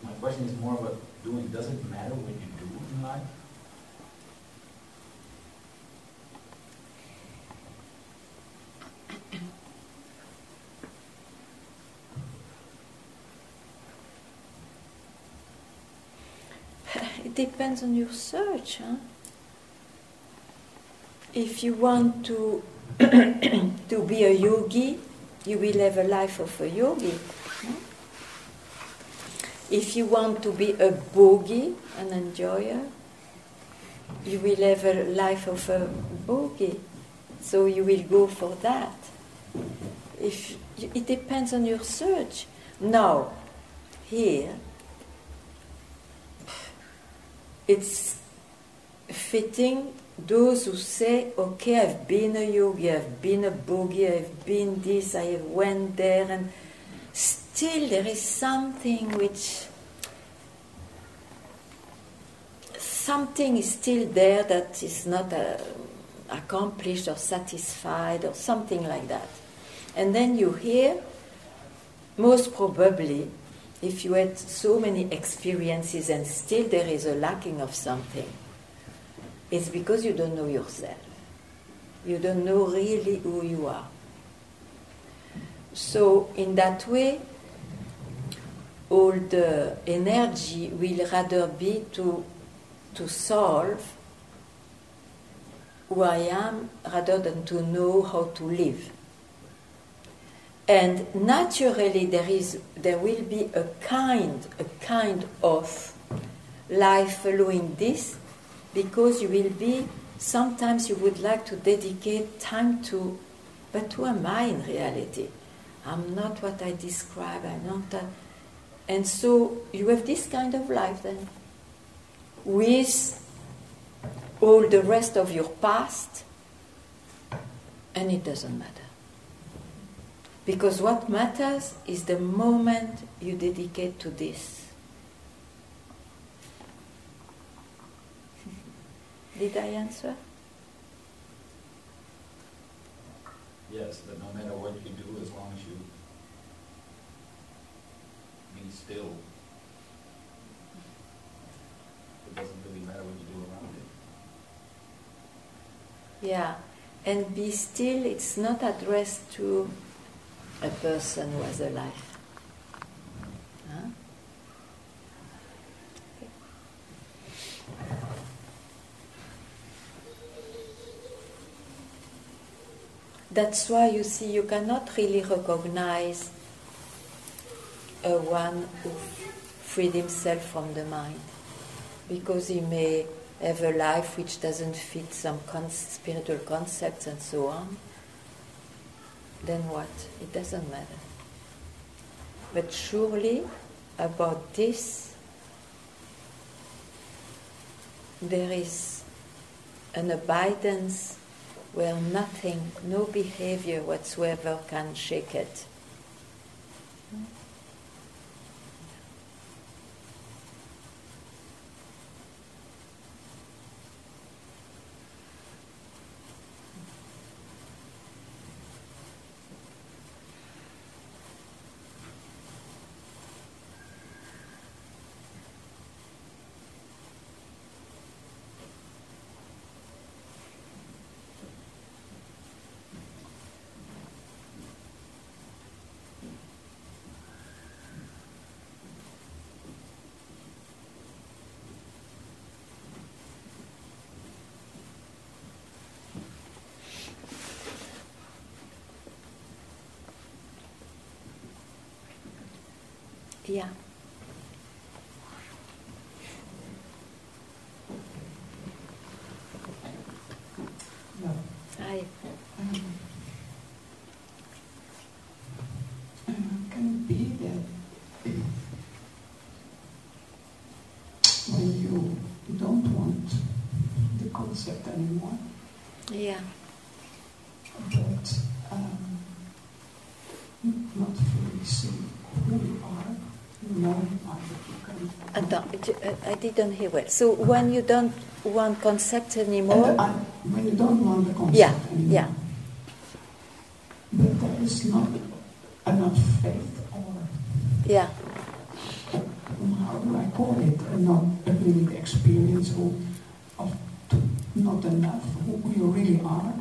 Speaker 9: My question is more about doing. Does it matter what you do in life?
Speaker 1: It depends on your search. Huh? If you want to to be a yogi, you will have a life of a yogi. Huh? If you want to be a bogey, an enjoyer, you will have a life of a bogey. So you will go for that. It depends on your search. Now, here, it's fitting those who say, okay, I've been a yogi, I've been a bogey, I've been this, I have went there, and still there is something something is still there that is not accomplished or satisfied or something like that. And then you hear, most probably, if you had so many experiences and still there is a lacking of something, it's because you don't know yourself. You don't know really who you are. So in that way, all the energy will rather be to solve who I am rather than to know how to live. And naturally there will be a kind of life following this, because you will be, sometimes you would like to dedicate time to, but who am I in reality? I'm not what I describe, I'm not that. And so you have this kind of life then, with all the rest of your past, and it doesn't matter. Because what matters is the moment you dedicate to this. Did I answer?
Speaker 9: Yes, that no matter what you do, as long as you be still, it doesn't really matter what you do around it.
Speaker 1: Yeah, and be still, it's not addressed to a person who has a life. Huh? That's why you see you cannot really recognize a one who freed himself from the mind, because he may have a life which doesn't fit some spiritual concepts and so on. Then what? It doesn't matter. But surely about this there is an abidance where nothing, no behavior whatsoever can shake it. Yeah.
Speaker 2: No.
Speaker 1: Hi.
Speaker 2: Can it be that when you don't want the concept anymore,
Speaker 1: Yeah.
Speaker 2: but not fully see who you are,
Speaker 1: I didn't hear well. So when you don't want concept anymore?
Speaker 2: When you don't want the concept anymore.
Speaker 1: Yeah.
Speaker 2: But there is not enough faith or...
Speaker 1: Yeah.
Speaker 2: How do I call it? Not really the experience of not enough who you really are.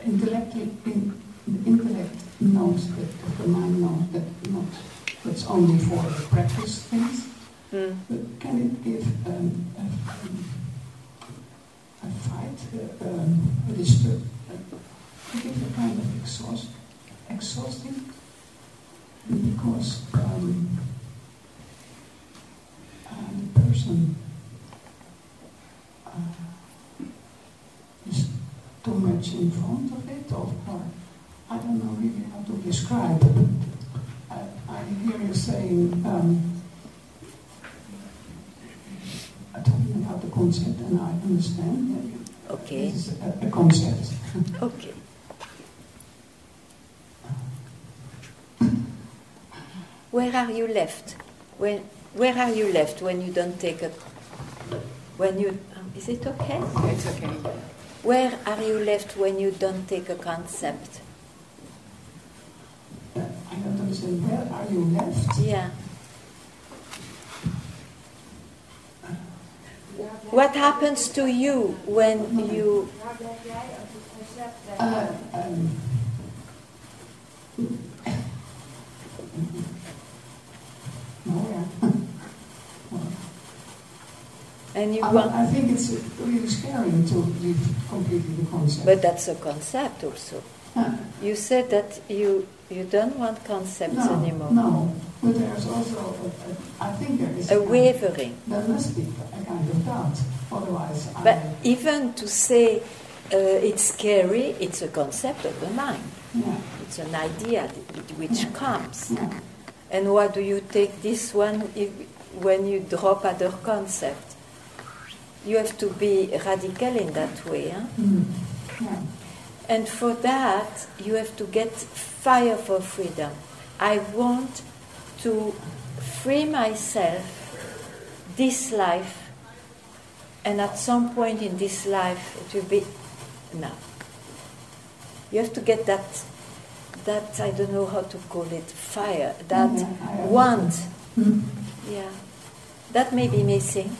Speaker 2: Intellectually, the intellect knows that, the mind knows that not. That's only for the practice things. But can it give a fight, a disturb, to give a kind of exhausting? Because the person is too much in front of it, or I don't know really how to describe it. I hear you saying, talking about the concept, and I understand.
Speaker 1: Okay.
Speaker 2: This is a concept.
Speaker 1: Okay. Where are you left? Where are you left when you don't take a... When you... is it okay?
Speaker 11: It's okay.
Speaker 1: Where are you left when you don't take a concept?
Speaker 2: I don't understand. Where are you left?
Speaker 1: Yeah. What happens to you when you... And you want...
Speaker 2: I think it's really scary to leave completely the concept.
Speaker 1: But that's a concept also. You said that you don't want concepts anymore.
Speaker 2: No, but there's also, I think there is
Speaker 1: a wavering.
Speaker 2: There must be a kind of doubt, otherwise...
Speaker 1: But even to say it's scary, it's a concept of the mind.
Speaker 2: Yeah.
Speaker 1: It's an idea which comes.
Speaker 2: Yeah.
Speaker 1: And why do you take this one when you drop other concept? You have to be radical in that way. Huh?
Speaker 2: Yeah.
Speaker 1: And for that, you have to get fire for freedom. I want to free myself this life, and at some point in this life, it will be enough. You have to get that I don't know how to call it, fire, that want. Yeah. That may be missing.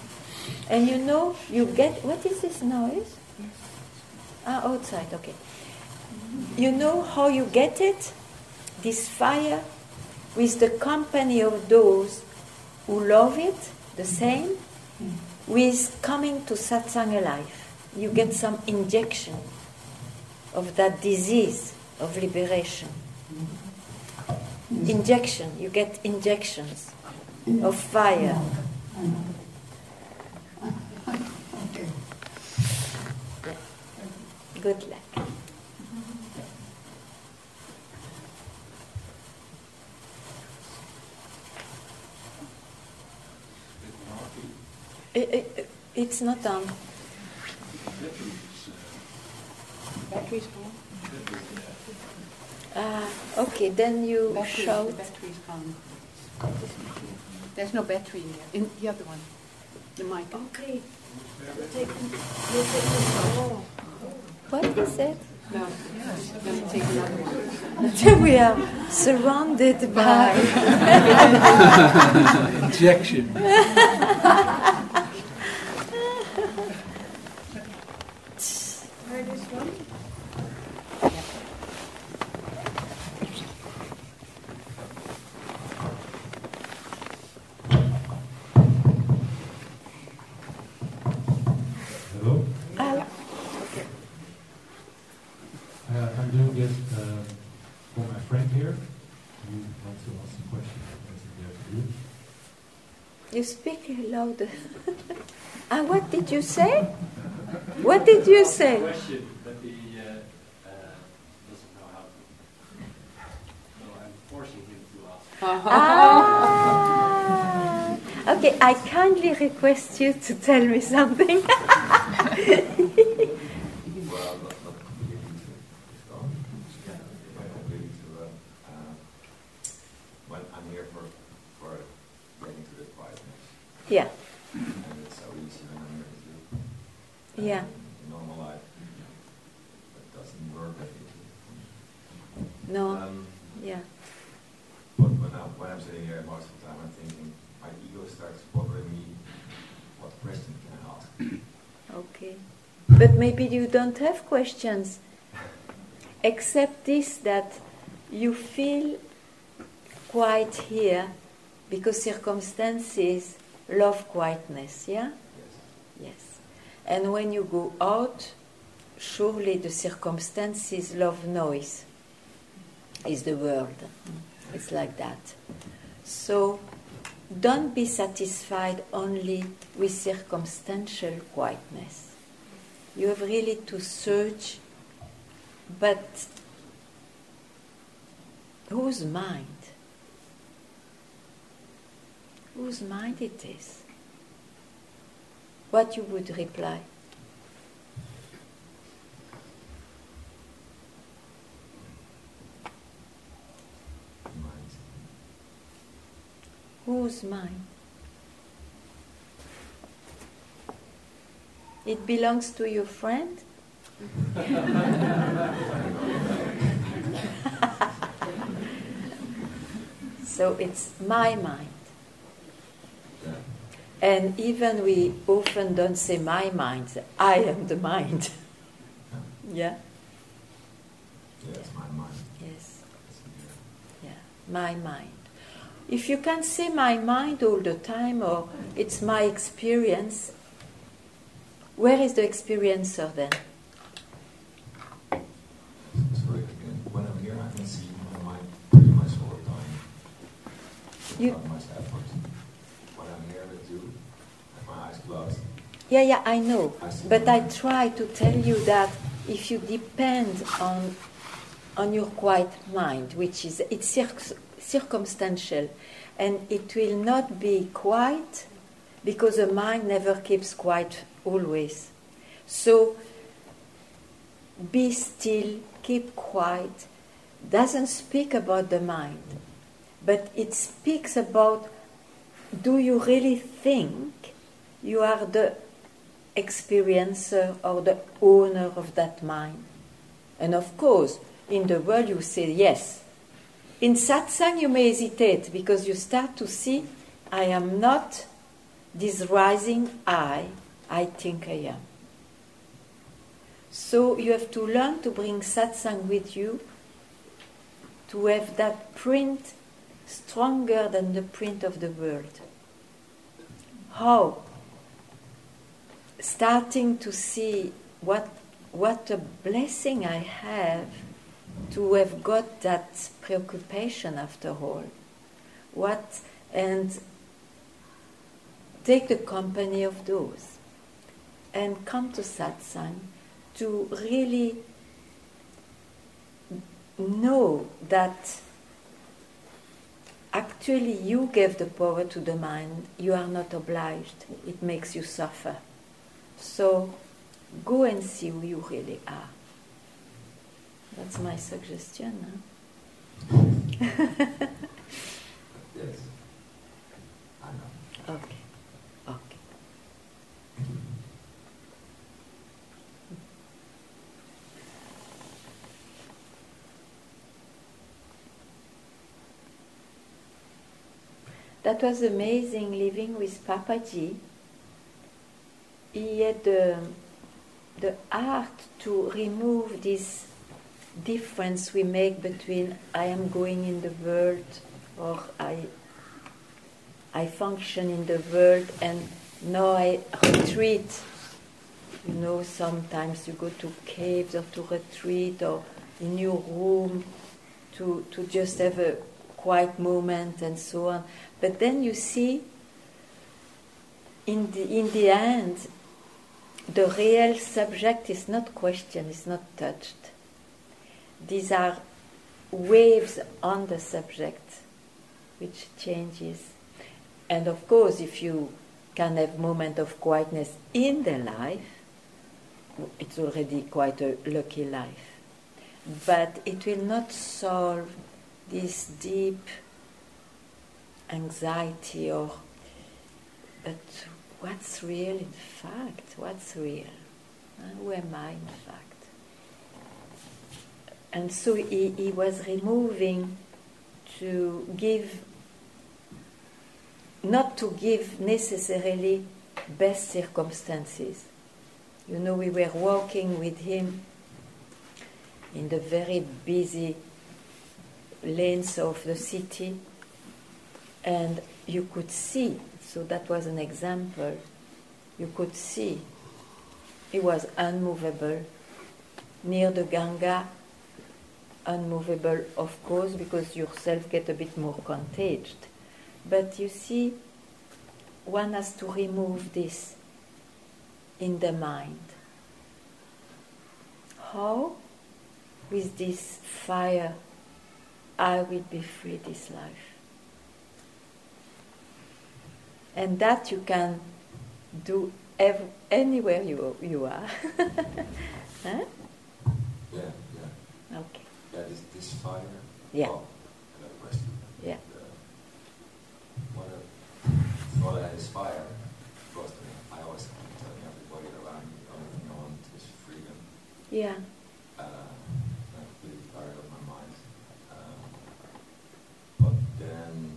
Speaker 1: And you get, what is this noise? Outside, okay. You know how you get it? This fire with the company of those who love it, the same, with coming to satsang alive. You get some injection of that disease of liberation. Injection, you get injections of fire. Good luck. It's not on.
Speaker 11: Batteries on.
Speaker 1: Okay, then you shout.
Speaker 11: Batteries on. There's no battery in there. In the other one, the mic.
Speaker 1: Okay. What is it?
Speaker 11: No, let's take another one.
Speaker 1: We are surrounded by
Speaker 6: injection.
Speaker 11: Try this one.
Speaker 9: Hello? I'm doing this for my friend here. You want to ask a question?
Speaker 1: You speak louder. And what did you say? What did you say?
Speaker 12: Question, but he doesn't know how to. So I'm forcing him to ask.
Speaker 1: Okay, I kindly request you to tell me something. Yeah.
Speaker 13: In normal life, that doesn't work, I think.
Speaker 1: No. Yeah.
Speaker 13: But when I'm sitting here most of the time, I'm thinking, my ego starts bothering me. What question can I ask?
Speaker 1: Okay. But maybe you don't have questions, except this, that you feel quiet here because circumstances love quietness, yeah? Yes. And when you go out, surely the circumstances love noise. Is the world. It's like that. So don't be satisfied only with circumstantial quietness. You have really to search, but whose mind? Whose mind it is? What you would reply? Whose mind? It belongs to your friend? So it's my mind. And even we often don't say my mind, I am the mind. Yeah?
Speaker 13: Yes, my mind.
Speaker 1: Yes. Yeah, my mind. If you can say my mind all the time, or it's my experience, where is the experiencer then?
Speaker 13: Sorry, again. When I'm here, I can see my mind pretty much all the time. Without much effort. When I'm here with you, I have my eyes closed.
Speaker 1: Yeah, I know. But I try to tell you that if you depend on your quiet mind, which is circumstantial, and it will not be quiet because the mind never keeps quiet always. So be still, keep quiet, doesn't speak about the mind, but it speaks about, do you really think you are the experiencer or the owner of that mind? And of course, in the world you say yes. In satsang you may hesitate because you start to see, I am not this rising I think I am. So you have to learn to bring satsang with you, to have that print stronger than the print of the world. How? Starting to see what a blessing I have to have got that preoccupation after all. And take the company of those and come to satsang to really know that actually you gave the power to the mind, you are not obliged, it makes you suffer. So go and see who you really are. That's my suggestion. Huh?
Speaker 13: Yes. I know.
Speaker 1: Okay. That was amazing living with Papaji. He had the art to remove this difference we make between I am going in the world or I function in the world and now I retreat. You know, sometimes you go to caves or to retreat or in your room to just have a quiet moment and so on. But then you see, in the end, the real subject is not questioned, is not touched. These are waves on the subject, which changes. And of course, if you can have moment of quietness in the life, it's already quite a lucky life. But it will not solve this deep anxiety or, but what's real in fact? What's real? Who am I, in fact? And so he was removing to give, not to give necessarily best circumstances. You know, we were walking with him in the very busy lanes of the city, and you could see, so that was an example, you could see he was unmovable, near the Ganga, unmovable, of course, because yourself get a bit more contagious. But you see, one has to remove this in the mind. How? With this fire, I will be free this life. And that you can do anywhere you are. Huh?
Speaker 13: Yeah.
Speaker 1: Okay.
Speaker 13: Yeah, this fire.
Speaker 1: Yeah.
Speaker 13: Oh, another question.
Speaker 1: Yeah.
Speaker 13: When I had this fire, because I always keep telling everybody around me, the only thing I want is freedom.
Speaker 1: Yeah.
Speaker 13: I'm completely tired of my mind. But then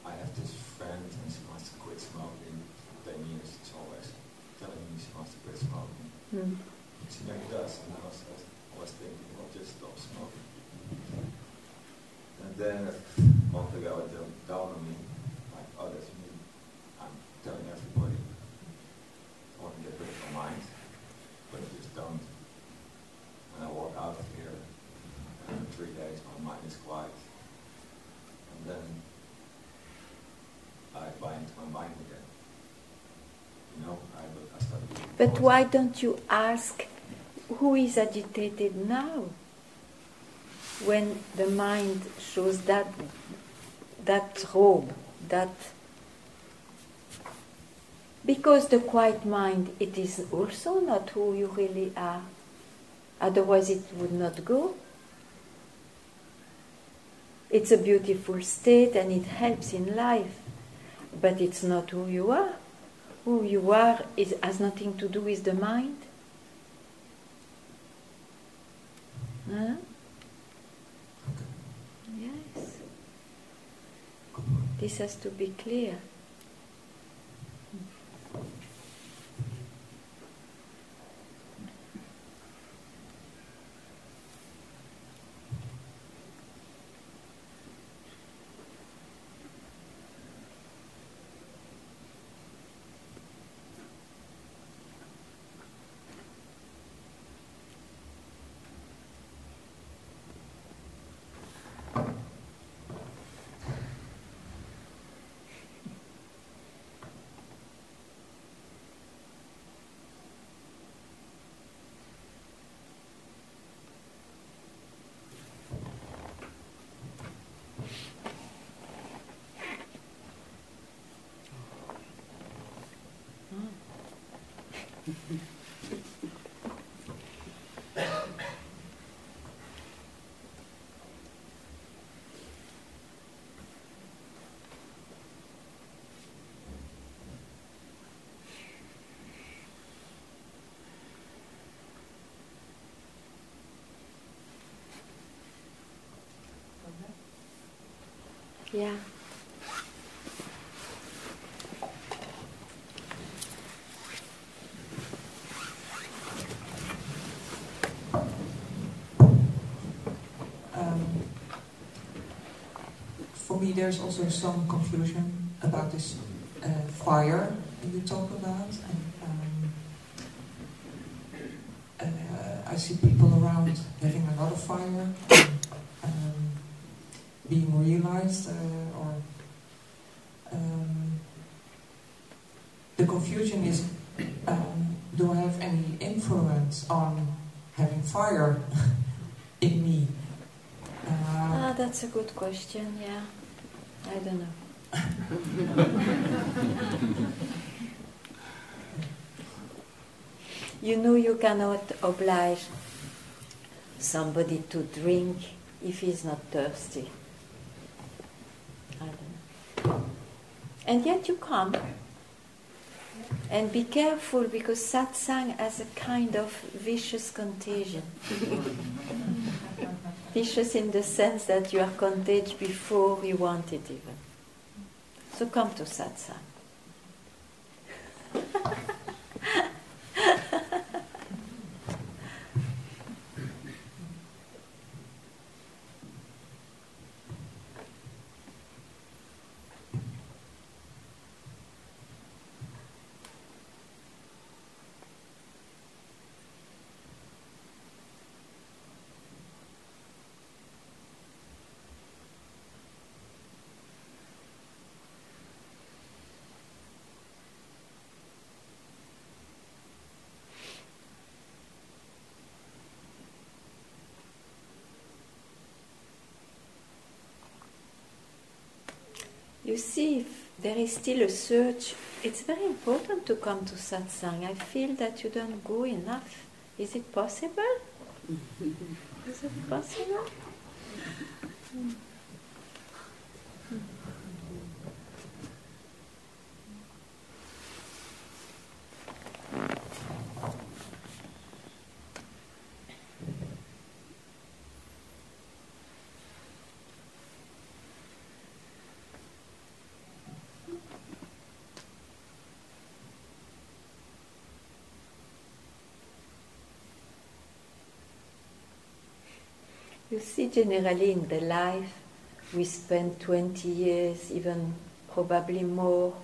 Speaker 13: I have this friend, and she wants to quit smoking. 10 years, she's always telling me she wants to quit smoking.
Speaker 1: Mm.
Speaker 13: She never does, and I was thinking, well, just stop smoking. And then a month ago, it dawned on me, like, oh, that's me. I'm telling everybody I want to get rid of my mind, but I just don't. When I walk out of here, in 3 days, my mind is quiet. And then I buy into my mind again. You know, I start doing.
Speaker 1: But why don't you ask who is agitated now? When the mind shows that robe, that, because the quiet mind, it is also not who you really are. Otherwise it would not go. It's a beautiful state and it helps in life, but it's not who you are. Who you are has nothing to do with the mind. Huh? Yes. This has to be clear. Yeah.
Speaker 14: For me, there's also some confusion about this fire that you talk about. And, I see people around having a lot of fire, being realized, the confusion is, do I have any influence on having fire in me?
Speaker 1: That's a good question, yeah. I don't know. You know, you cannot oblige somebody to drink if he's not thirsty. I don't know. And yet you come. And be careful, because satsang has a kind of vicious contagion. Vicious in the sense that you are contagious before you want it even. So come to satsang. You see, if there is still a search, it's very important to come to satsang. I feel that you don't go enough. Is it possible? Is it possible? You see, generally in the life, we spend 20 years, even probably more,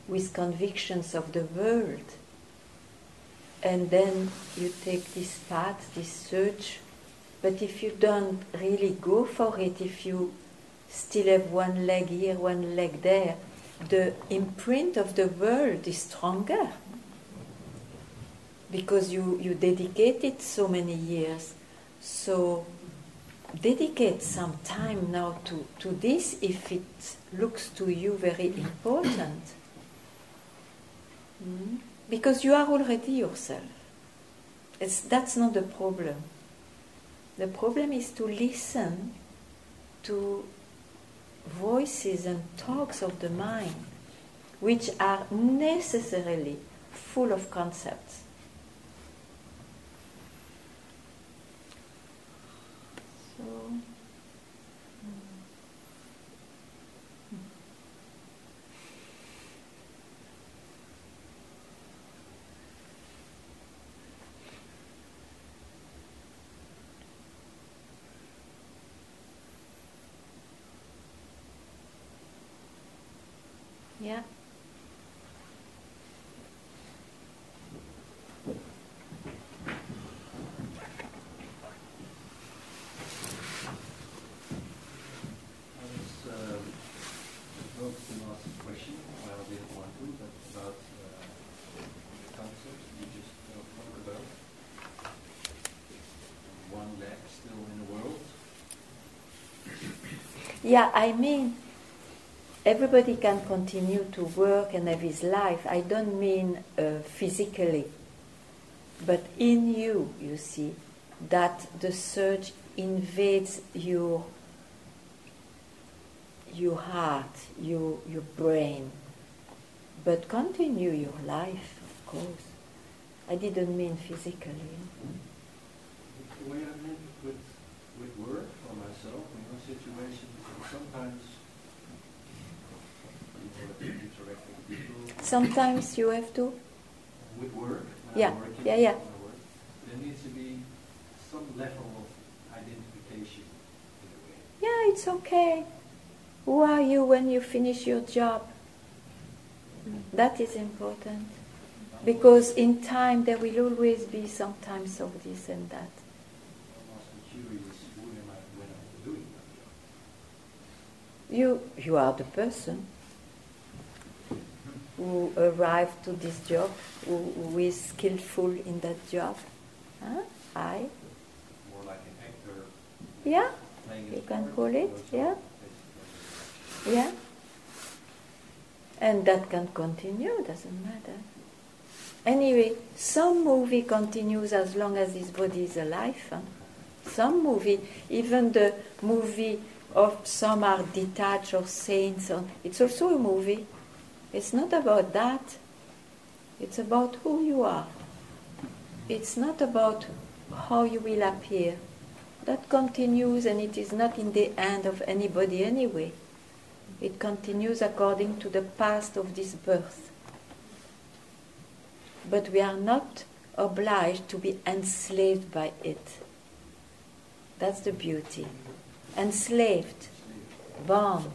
Speaker 1: with convictions of the world. And then you take this path, this search. But if you don't really go for it, if you still have one leg here, one leg there, the imprint of the world is stronger. Because you dedicated so many years. So dedicate some time now to this if it looks to you very important. Because you are already yourself. That's not the problem. The problem is to listen to voices and talks of the mind, which are necessarily full of concepts. So, yeah. Yeah, I mean, everybody can continue to work and have his life. I don't mean physically, but in you, you see, that the surge invades your heart, your brain. But continue your life, of course. I didn't mean physically.
Speaker 12: The way I meant with work for myself, situations, sometimes interact with people.
Speaker 1: Sometimes you have to?
Speaker 12: With work.
Speaker 1: Yeah, yeah.
Speaker 12: There needs to be some level of identification in a way.
Speaker 1: Yeah, it's okay. Who are you when you finish your job? That is important. Because in time there will always be sometimes of this and that.
Speaker 12: I'm also curious, who am I when I'm doing my job?
Speaker 1: You are the person who arrived to this job, who is skillful in that job. Huh?
Speaker 12: More like an actor.
Speaker 1: Yeah, you can call it, yeah. Yeah. And that can continue, doesn't matter. Anyway, some movie continues as long as this body is alive. Huh? Some movie, even the movie of some are detached or saints, it's also a movie. It's not about that. It's about who you are. It's not about how you will appear. That continues, and it is not in the hand of anybody anyway. It continues according to the past of this birth. But we are not obliged to be enslaved by it. That's the beauty. Enslaved, bound.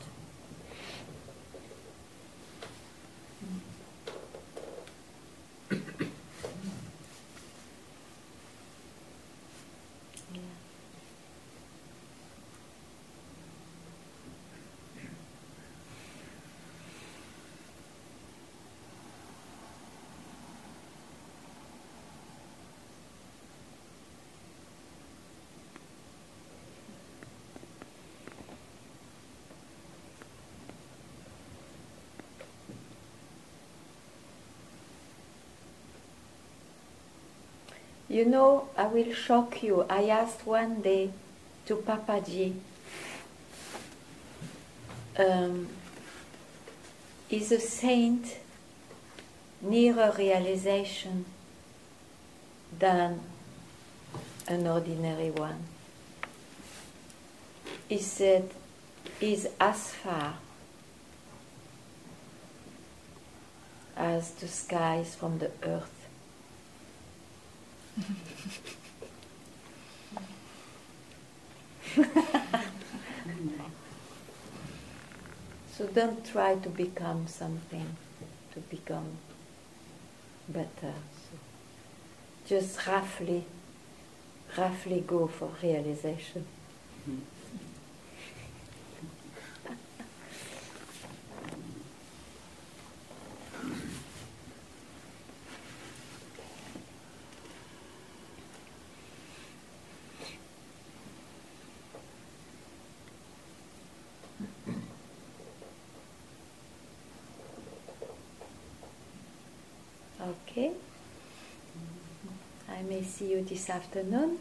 Speaker 1: You know, I will shock you. I asked one day to Papaji, is a saint nearer realization than an ordinary one? He said, is as far as the skies from the earth. So don't try to become something, to become better. So just roughly go for realization. Okay. I may see you this afternoon.